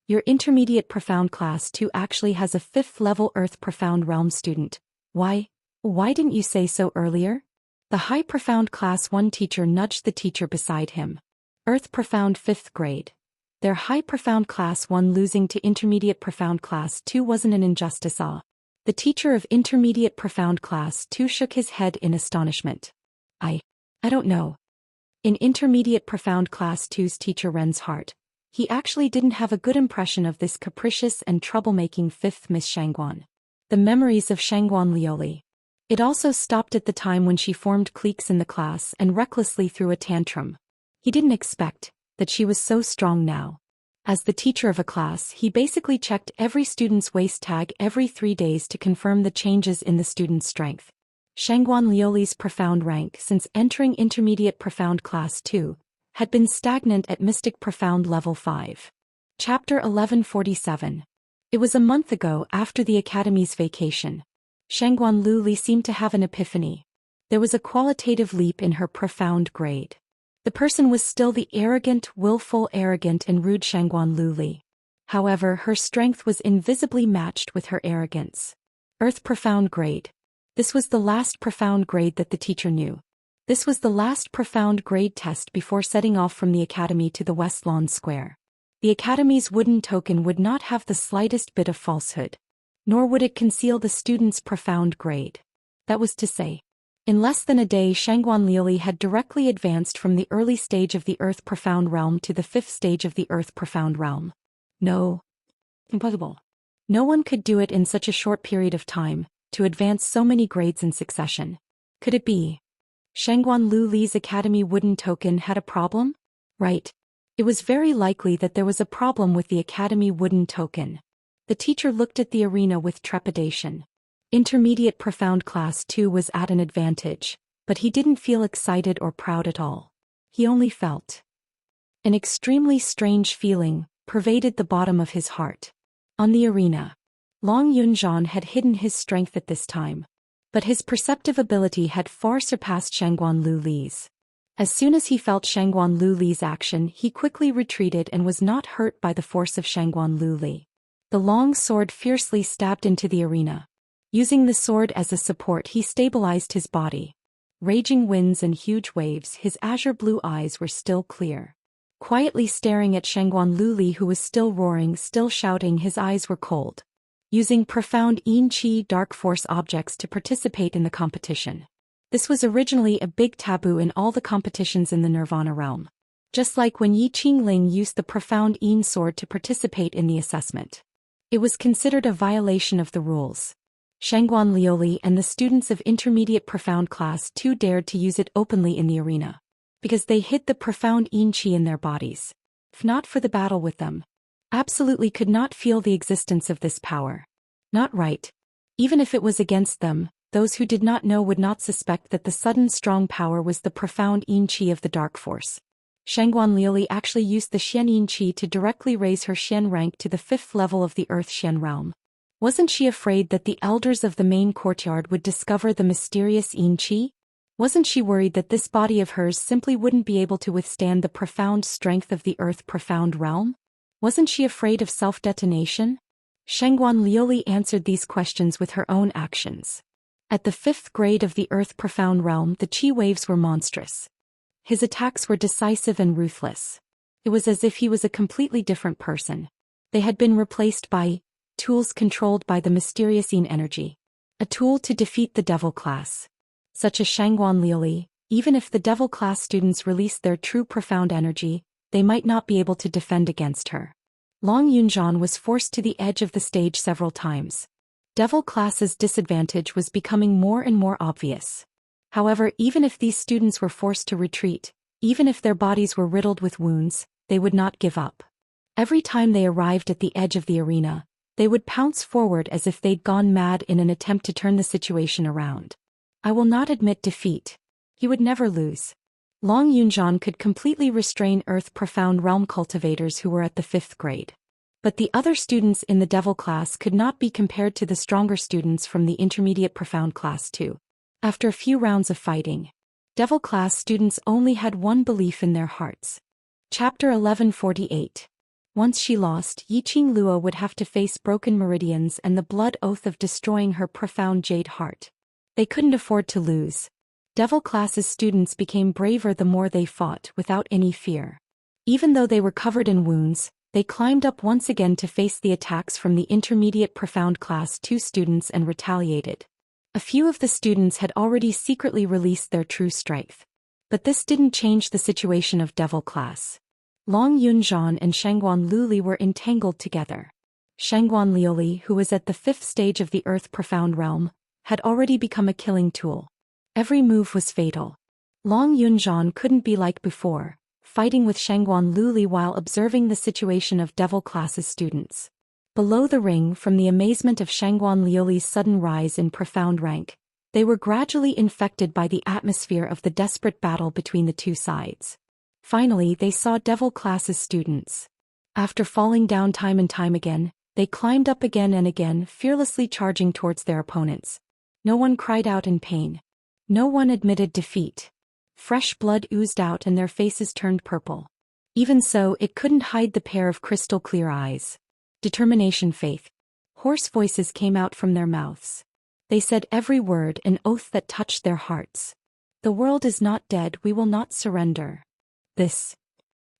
Your Intermediate Profound Class 2 actually has a 5th level Earth Profound Realm student. Why didn't you say so earlier? The High Profound Class 1 teacher nudged the teacher beside him. Earth Profound 5th grade. Their High Profound Class 1 losing to Intermediate Profound Class 2 wasn't an injustice. The teacher of Intermediate Profound Class 2 shook his head in astonishment. I don't know. In Intermediate Profound Class 2's teacher Ren's heart, he actually didn't have a good impression of this capricious and troublemaking 5th Miss Shangguan. The memories of Shangguan Liuli. It also stopped at the time when she formed cliques in the class and recklessly threw a tantrum. He didn't expect that she was so strong now. As the teacher of a class, he basically checked every student's waist tag every 3 days to confirm the changes in the student's strength. Shangguan Liuli's profound rank since entering Intermediate Profound Class 2 had been stagnant at Mystic Profound Level 5. Chapter 1147. It was a month ago after the Academy's vacation. Shangguan Liuli seemed to have an epiphany. There was a qualitative leap in her profound grade. The person was still the arrogant, willful, arrogant and rude Shangguan Liuli. However, her strength was invisibly matched with her arrogance. Earth Profound Grade. This was the last profound grade that the teacher knew. This was the last profound grade test before setting off from the academy to the West Lawn Square. The academy's wooden token would not have the slightest bit of falsehood. Nor would it conceal the student's profound grade. That was to say, In less than a day, Shangguan Liuli had directly advanced from the early stage of the Earth Profound Realm to the 5th stage of the Earth Profound Realm. No. Impossible. No one could do it in such a short period of time, to advance so many grades in succession. Could it be Shangguan Liuli's Academy wooden token had a problem? Right. It was very likely that there was a problem with the Academy wooden token. The teacher looked at the arena with trepidation. Intermediate Profound Class 2 was at an advantage, but he didn't feel excited or proud at all. He only felt an extremely strange feeling pervaded the bottom of his heart. On the arena, Long Yunzhan had hidden his strength at this time, but his perceptive ability had far surpassed Shangguan Liuli's. As soon as he felt Shangguan Liuli's action, he quickly retreated and was not hurt by the force of Shangguan Liuli. The long sword fiercely stabbed into the arena. Using the sword as a support, he stabilized his body. Raging winds and huge waves, his azure blue eyes were still clear. Quietly staring at Shangguan Liuli, who was still roaring, still shouting, his eyes were cold. Using profound Yin Qi dark force objects to participate in the competition. This was originally a big taboo in all the competitions in the Nirvana realm. Just like when Yi Qingling used the profound Yin sword to participate in the assessment. It was considered a violation of the rules. Shangguan Liuli and the students of Intermediate Profound Class 2 dared to use it openly in the arena. Because they hid the profound Yin Qi in their bodies. If not for the battle with them. Absolutely could not feel the existence of this power. Not right. Even if it was against them, those who did not know would not suspect that the sudden strong power was the profound Yin Qi of the dark force. Shangguan Liuli actually used the Xian Yin Qi to directly raise her Xian rank to the 5th level of the Earth Xian realm. Wasn't she afraid that the elders of the main courtyard would discover the mysterious Yin Qi? Wasn't she worried that this body of hers simply wouldn't be able to withstand the profound strength of the Earth Profound Realm? Wasn't she afraid of self-detonation? Shangguan Liuli answered these questions with her own actions. At the 5th grade of the Earth Profound Realm, the Qi waves were monstrous. His attacks were decisive and ruthless. It was as if he was a completely different person. They had been replaced by tools controlled by the mysterious Yin energy. A tool to defeat the devil class. Such as Shangguan Liuli, even if the devil class students released their true profound energy, they might not be able to defend against her. Long Yunzhan was forced to the edge of the stage several times. Devil class's disadvantage was becoming more and more obvious. However, even if these students were forced to retreat, even if their bodies were riddled with wounds, they would not give up. Every time they arrived at the edge of the arena, they would pounce forward as if they'd gone mad in an attempt to turn the situation around. I will not admit defeat. He would never lose. Long Yunzhan could completely restrain Earth Profound Realm cultivators who were at the 5th grade. But the other students in the Devil class could not be compared to the stronger students from the Intermediate Profound Class 2. After a few rounds of fighting, Devil class students only had one belief in their hearts. Chapter 1148. Once she lost, Yi Qinglua would have to face broken meridians and the blood oath of destroying her profound jade heart. They couldn't afford to lose. Devil class's students became braver the more they fought without any fear. Even though they were covered in wounds, they climbed up once again to face the attacks from the Intermediate Profound Class 2 students and retaliated. A few of the students had already secretly released their true strength. But this didn't change the situation of Devil class. Long Yunzhan and Shangguan Liuli were entangled together. Shangguan Liuli, who was at the 5th stage of the Earth Profound Realm, had already become a killing tool. Every move was fatal. Long Yunzhan couldn't be like before, fighting with Shangguan Liuli while observing the situation of Devil class's students. Below the ring, from the amazement of Shangguan Liuli's sudden rise in profound rank, they were gradually infected by the atmosphere of the desperate battle between the two sides. Finally, they saw Devil class's students. After falling down time and time again, they climbed up again and again, fearlessly charging towards their opponents. No one cried out in pain. No one admitted defeat. Fresh blood oozed out and their faces turned purple. Even so, it couldn't hide the pair of crystal-clear eyes. Determination, faith. Hoarse voices came out from their mouths. They said every word an oath that touched their hearts. The world is not dead, we will not surrender. This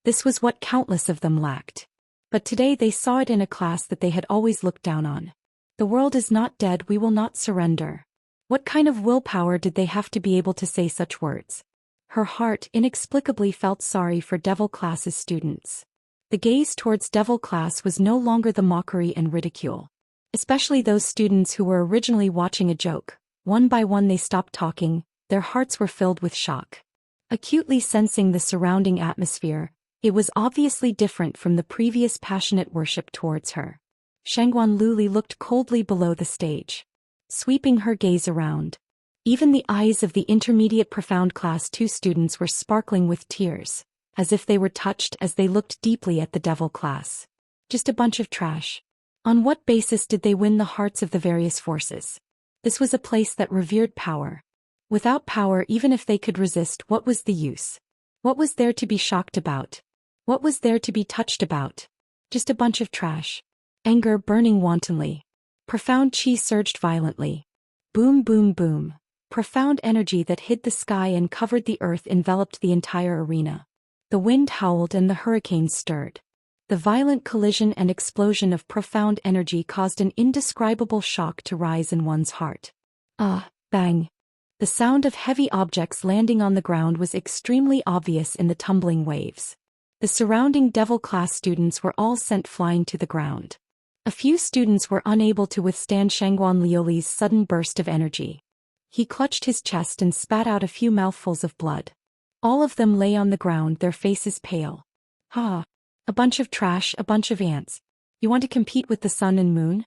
was what countless of them lacked. But today they saw it in a class that they had always looked down on. The world is not dead, we will not surrender. What kind of willpower did they have to be able to say such words? Her heart inexplicably felt sorry for Devil Class's students. The gaze towards Devil Class was no longer the mockery and ridicule. Especially those students who were originally watching a joke. One by one they stopped talking, their hearts were filled with shock. Acutely sensing the surrounding atmosphere, it was obviously different from the previous passionate worship towards her. Shangguan Luli looked coldly below the stage, sweeping her gaze around. Even the eyes of the intermediate profound class 2 students were sparkling with tears, as if they were touched as they looked deeply at the Devil Class. Just a bunch of trash. On what basis did they win the hearts of the various forces? This was a place that revered power. Without power, even if they could resist, what was the use? What was there to be shocked about? What was there to be touched about? Just a bunch of trash. Anger burning wantonly. Profound chi surged violently. Boom, boom, boom. Profound energy that hid the sky and covered the earth enveloped the entire arena. The wind howled and the hurricanes stirred. The violent collision and explosion of profound energy caused an indescribable shock to rise in one's heart. Bang. The sound of heavy objects landing on the ground was extremely obvious in the tumbling waves. The surrounding Devil Class students were all sent flying to the ground. A few students were unable to withstand Shangguan Liuli's sudden burst of energy. He clutched his chest and spat out a few mouthfuls of blood. All of them lay on the ground, their faces pale. A bunch of trash, a bunch of ants. You want to compete with the sun and moon?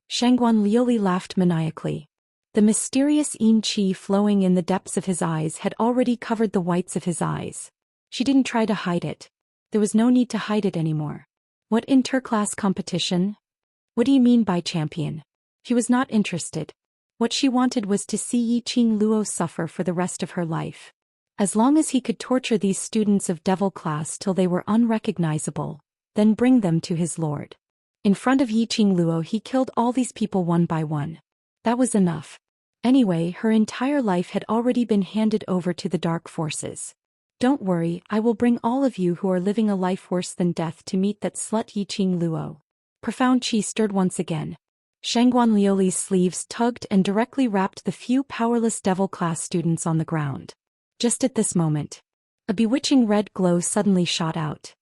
Shangguan Liuli laughed maniacally. The mysterious yin qi flowing in the depths of his eyes had already covered the whites of his eyes. She didn't try to hide it. There was no need to hide it anymore. What interclass competition? What do you mean by champion? She was not interested. What she wanted was to see Yi Qing Luo suffer for the rest of her life. As long as he could torture these students of Devil Class till they were unrecognizable, then bring them to his lord. In front of Yi Qing Luo he killed all these people one by one. That was enough. Anyway, her entire life had already been handed over to the dark forces. Don't worry, I will bring all of you who are living a life worse than death to meet that slut Yi Qing Luo. Profound chi stirred once again. Shangguan Liuli's sleeves tugged and directly wrapped the few powerless Devil Class students on the ground. Just at this moment, a bewitching red glow suddenly shot out.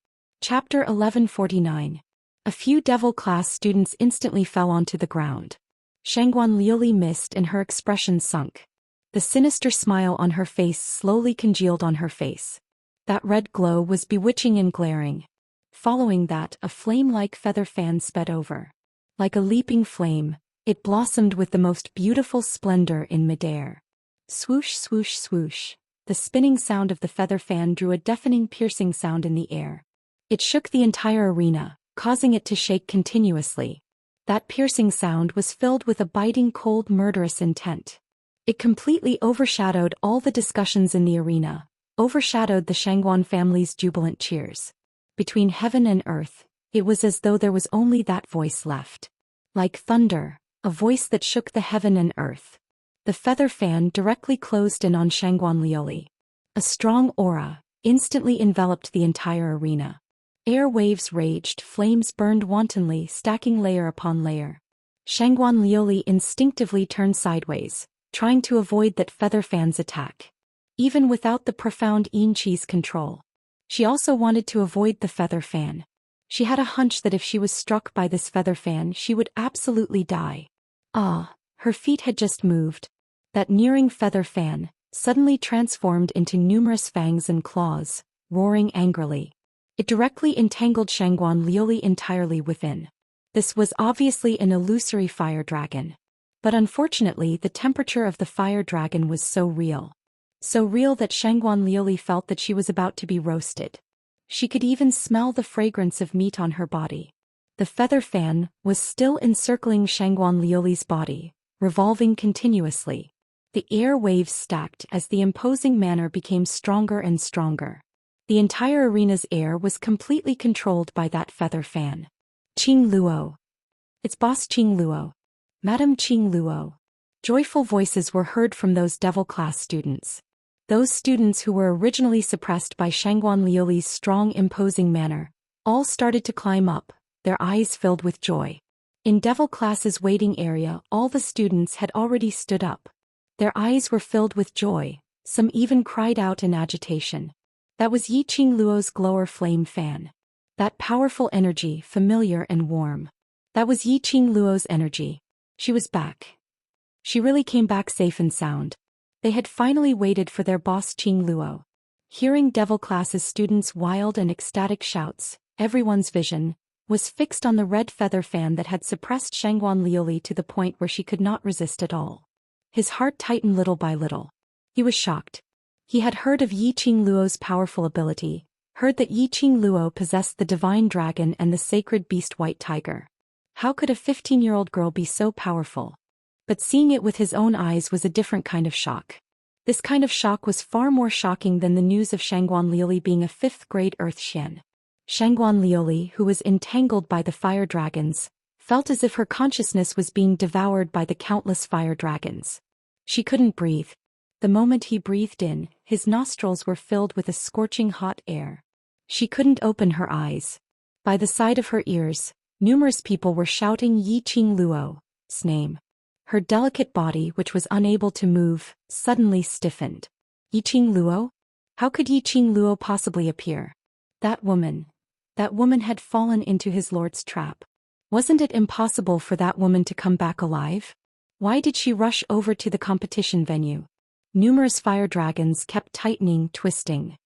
Chapter 1149. A few Devil Class students instantly fell onto the ground. Shangguan Liuli missed and her expression sunk. The sinister smile on her face slowly congealed on her face. That red glow was bewitching and glaring. Following that, a flame-like feather fan sped over. Like a leaping flame, it blossomed with the most beautiful splendor in midair. Swoosh, swoosh, swoosh. The spinning sound of the feather fan drew a deafening piercing sound in the air. It shook the entire arena, causing it to shake continuously. That piercing sound was filled with a biting cold murderous intent. It completely overshadowed all the discussions in the arena, overshadowed the Shangguan family's jubilant cheers. Between heaven and earth, it was as though there was only that voice left. Like thunder, a voice that shook the heaven and earth. The feather fan directly closed in on Shangguan Liuli. A strong aura instantly enveloped the entire arena. Air waves raged, flames burned wantonly, stacking layer upon layer. Shangguan Liuli instinctively turned sideways, trying to avoid that feather fan's attack. Even without the profound yin chi's control, she also wanted to avoid the feather fan. She had a hunch that if she was struck by this feather fan she would absolutely die. Her feet had just moved. That nearing feather fan suddenly transformed into numerous fangs and claws, roaring angrily. It directly entangled Shangguan Liuli entirely within. This was obviously an illusory fire dragon. But unfortunately the temperature of the fire dragon was so real. So real that Shangguan Liuli felt that she was about to be roasted. She could even smell the fragrance of meat on her body. The feather fan was still encircling Shangguan Liuli's body, revolving continuously. The air waves stacked as the imposing manner became stronger and stronger. The entire arena's air was completely controlled by that feather fan. Qing Luo. It's Boss Qing Luo. Madam Qing Luo. Joyful voices were heard from those Devil Class students. Those students who were originally suppressed by Shangguan Liuli's strong imposing manner, all started to climb up, their eyes filled with joy. In Devil Class's waiting area all the students had already stood up. Their eyes were filled with joy, some even cried out in agitation. That was Yiqing Luo's glower flame fan. That powerful energy, familiar and warm. That was Yiqing Luo's energy. She was back. She really came back safe and sound. They had finally waited for their boss Qing Luo. Hearing Devil Class's students' wild and ecstatic shouts, everyone's vision was fixed on the red feather fan that had suppressed Shangguan Liuli to the point where she could not resist at all. His heart tightened little by little. He was shocked. He had heard of Yiqing Luo's powerful ability, heard that Yiqing Luo possessed the divine dragon and the sacred beast white tiger. How could a 15-year-old girl be so powerful? But seeing it with his own eyes was a different kind of shock. This kind of shock was far more shocking than the news of Shangguan Liuli being a 5th-grade Earth Xian. Shangguan Liuli, who was entangled by the fire dragons, felt as if her consciousness was being devoured by the countless fire dragons. She couldn't breathe. The moment he breathed in, his nostrils were filled with a scorching hot air. She couldn't open her eyes. By the side of her ears, numerous people were shouting Yiqing Luo's name. Her delicate body, which was unable to move, suddenly stiffened. Yiqing Luo? How could Yiqing Luo possibly appear? That woman had fallen into his lord's trap. Wasn't it impossible for that woman to come back alive? Why did she rush over to the competition venue? Numerous fire dragons kept tightening, twisting.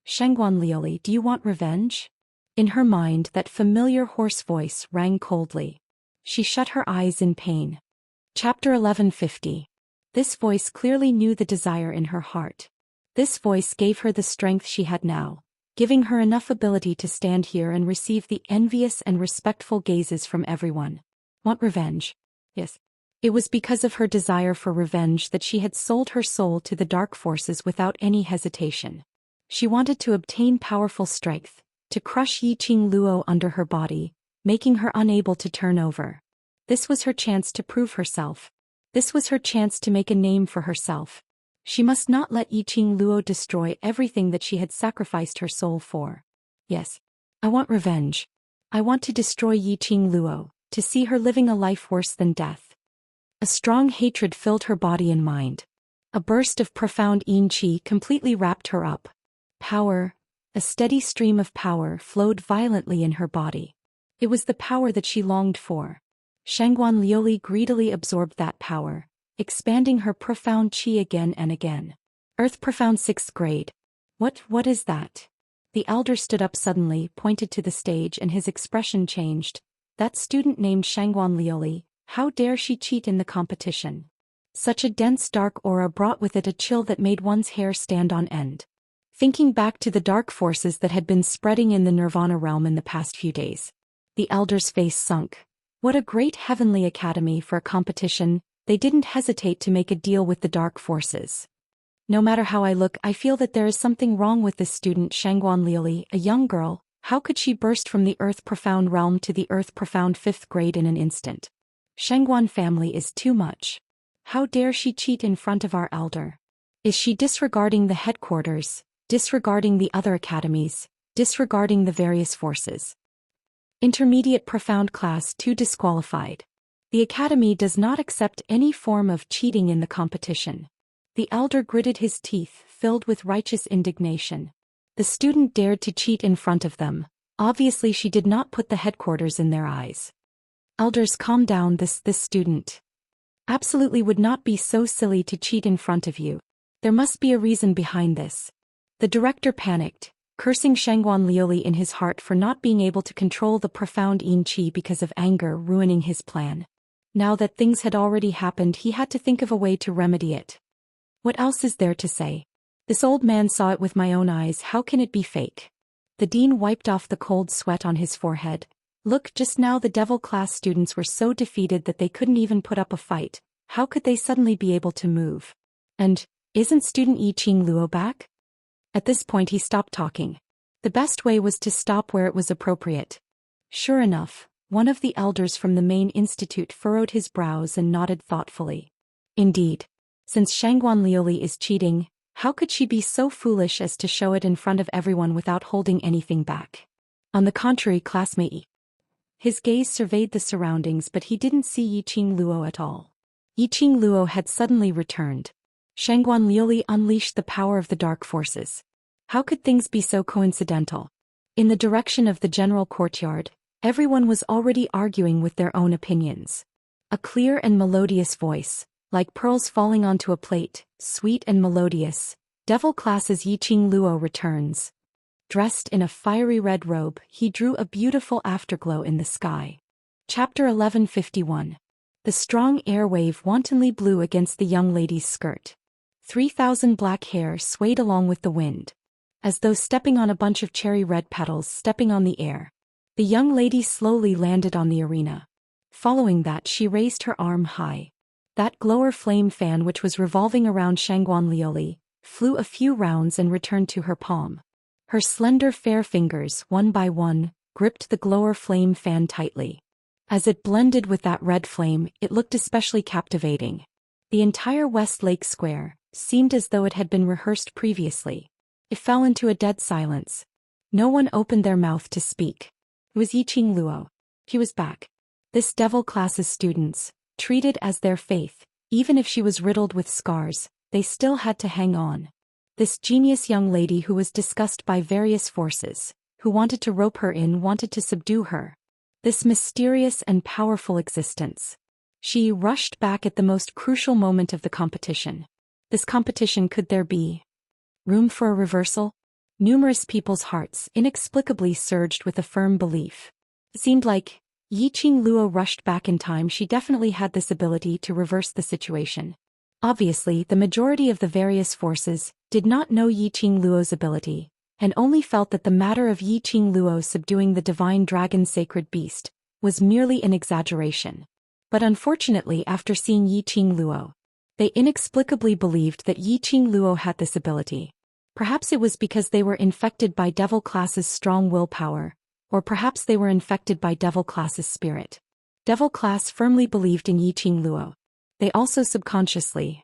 Shangguan Liuli, do you want revenge? In her mind, that familiar hoarse voice rang coldly. She shut her eyes in pain. Chapter 1150. This voice clearly knew the desire in her heart. This voice gave her the strength she had now, giving her enough ability to stand here and receive the envious and respectful gazes from everyone. Want revenge? Yes. It was because of her desire for revenge that she had sold her soul to the dark forces without any hesitation. She wanted to obtain powerful strength, to crush Yiqing Luo under her body, making her unable to turn over. This was her chance to prove herself. This was her chance to make a name for herself. She must not let Yiqing Luo destroy everything that she had sacrificed her soul for. Yes. I want revenge. I want to destroy Yiqing Luo, to see her living a life worse than death. A strong hatred filled her body and mind. A burst of profound yin qi completely wrapped her up. Power, a steady stream of power flowed violently in her body. It was the power that she longed for. Shangguan Liuli greedily absorbed that power, expanding her profound qi again and again. Earth Profound 6th grade. What is that? The elder stood up suddenly, pointed to the stage, and his expression changed. That student named Shangguan Liuli, how dare she cheat in the competition? Such a dense dark aura brought with it a chill that made one's hair stand on end. Thinking back to the dark forces that had been spreading in the Nirvana realm in the past few days, the elder's face sunk. What a great heavenly academy for a competition. They didn't hesitate to make a deal with the dark forces. No matter how I look, I feel that there is something wrong with this student. Shangguan Liuli, a young girl, how could she burst from the Earth Profound realm to the Earth Profound 5th grade in an instant? Shangguan family is too much. How dare she cheat in front of our elder? Is she disregarding the headquarters, disregarding the other academies, disregarding the various forces? Intermediate Profound Class 2 disqualified. The academy does not accept any form of cheating in the competition. The elder gritted his teeth, filled with righteous indignation. The student dared to cheat in front of them. Obviously she did not put the headquarters in their eyes. Elders, calm down. This student absolutely would not be so silly to cheat in front of you. There must be a reason behind this. The director panicked, cursing Shangguan Liuli in his heart for not being able to control the profound yin qi because of anger, ruining his plan. Now that things had already happened, he had to think of a way to remedy it. What else is there to say? This old man saw it with my own eyes. How can it be fake? The dean wiped off the cold sweat on his forehead. Look, just now the devil class students were so defeated that they couldn't even put up a fight. How could they suddenly be able to move? And, isn't student Yiqing Luo back? At this point he stopped talking. The best way was to stop where it was appropriate. Sure enough, one of the elders from the main institute furrowed his brows and nodded thoughtfully. Indeed. Since Shangguan Liuli is cheating, how could she be so foolish as to show it in front of everyone without holding anything back? On the contrary, classmate. His gaze surveyed the surroundings, but he didn't see Yiqing Luo at all. Yiqing Luo had suddenly returned. Shangguan Liuli unleashed the power of the dark forces. How could things be so coincidental? In the direction of the general courtyard, everyone was already arguing with their own opinions. A clear and melodious voice, like pearls falling onto a plate, sweet and melodious. Devil classes Yiqing Luo returns. Dressed in a fiery red robe, he drew a beautiful afterglow in the sky. Chapter 1151. The strong air wave wantonly blew against the young lady's skirt. 3,000 black hair swayed along with the wind, as though stepping on a bunch of cherry red petals stepping on the air. The young lady slowly landed on the arena. Following that, she raised her arm high. That glower flame fan which was revolving around Shangguan Liuli flew a few rounds and returned to her palm. Her slender fair fingers, one by one, gripped the glower flame fan tightly. As it blended with that red flame, it looked especially captivating. The entire West Lake Square seemed as though it had been rehearsed previously. It fell into a dead silence. No one opened their mouth to speak. It was Yiqing Luo. He was back. This devil class's students, treated as their faith, even if she was riddled with scars, they still had to hang on. This genius young lady who was discussed by various forces, who wanted to rope her in, wanted to subdue her. This mysterious and powerful existence. She rushed back at the most crucial moment of the competition. This competition, could there be room for a reversal? Numerous people's hearts inexplicably surged with a firm belief. It seemed like Yiqing Luo rushed back in time. She definitely had this ability to reverse the situation. Obviously, the majority of the various forces did not know Yiqing Luo's ability, and only felt that the matter of Yiqing Luo subduing the divine dragon sacred beast was merely an exaggeration. But unfortunately, after seeing Yiqing Luo, they inexplicably believed that Yiqing Luo had this ability. Perhaps it was because they were infected by devil class's strong willpower, or perhaps they were infected by devil class's spirit. Devil class firmly believed in Yiqing Luo. They also subconsciously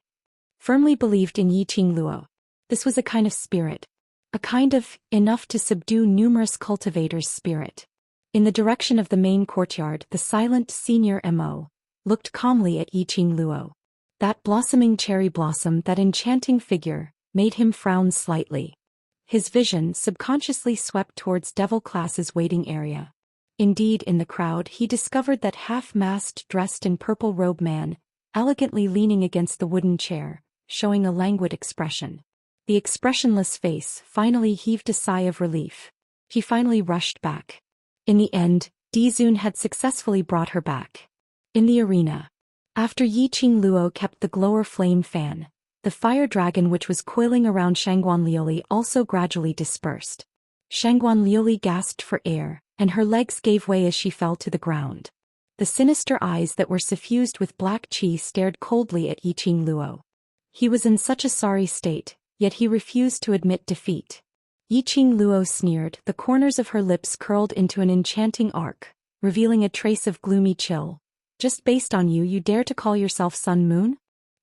firmly believed in Yiqing Luo. This was a kind of spirit. A kind of enough to subdue numerous cultivators' spirit. In the direction of the main courtyard, the silent senior MO looked calmly at Yiqing Luo. That blossoming cherry blossom, that enchanting figure, made him frown slightly. His vision subconsciously swept towards devil class's waiting area. Indeed, in the crowd he discovered that half-masked, dressed in purple robe man, elegantly leaning against the wooden chair, showing a languid expression. The expressionless face finally heaved a sigh of relief. He finally rushed back. In the end, Dizun had successfully brought her back. In the arena, after Yiqing Luo kept the glower flame fan, the fire dragon which was coiling around Shangguan Liuli also gradually dispersed. Shangguan Liuli gasped for air, and her legs gave way as she fell to the ground. The sinister eyes that were suffused with black qi stared coldly at Yiqing Luo. He was in such a sorry state, yet he refused to admit defeat. Yiqing Luo sneered, the corners of her lips curled into an enchanting arc, revealing a trace of gloomy chill. Just based on you dare to call yourself Sun Moon?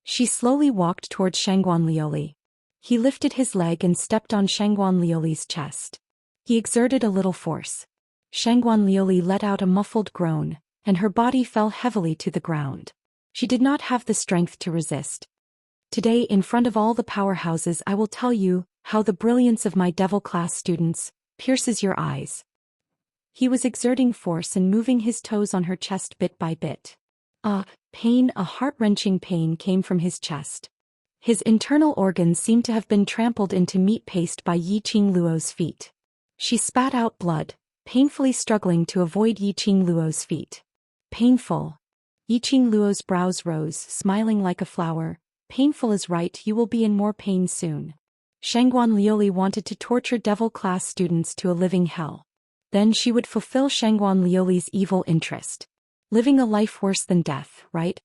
She slowly walked towards Shangguan Liuli. He lifted his leg and stepped on Shangguan Liuli's chest. He exerted a little force. Shangguan Liuli let out a muffled groan, and her body fell heavily to the ground. She did not have the strength to resist. Today, in front of all the powerhouses, I will tell you how the brilliance of my devil class students pierces your eyes. He was exerting force and moving his toes on her chest bit by bit. Pain, a heart-wrenching pain came from his chest. His internal organs seemed to have been trampled into meat paste by Yiqing Luo's feet. She spat out blood, painfully struggling to avoid Yiqing Luo's feet. Painful. Yiqing Luo's brows rose, smiling like a flower. Painful is right, you will be in more pain soon. Shangguan Liuli wanted to torture devil class students to a living hell. Then she would fulfill Shangguan Liuli's evil interest. Living a life worse than death, right?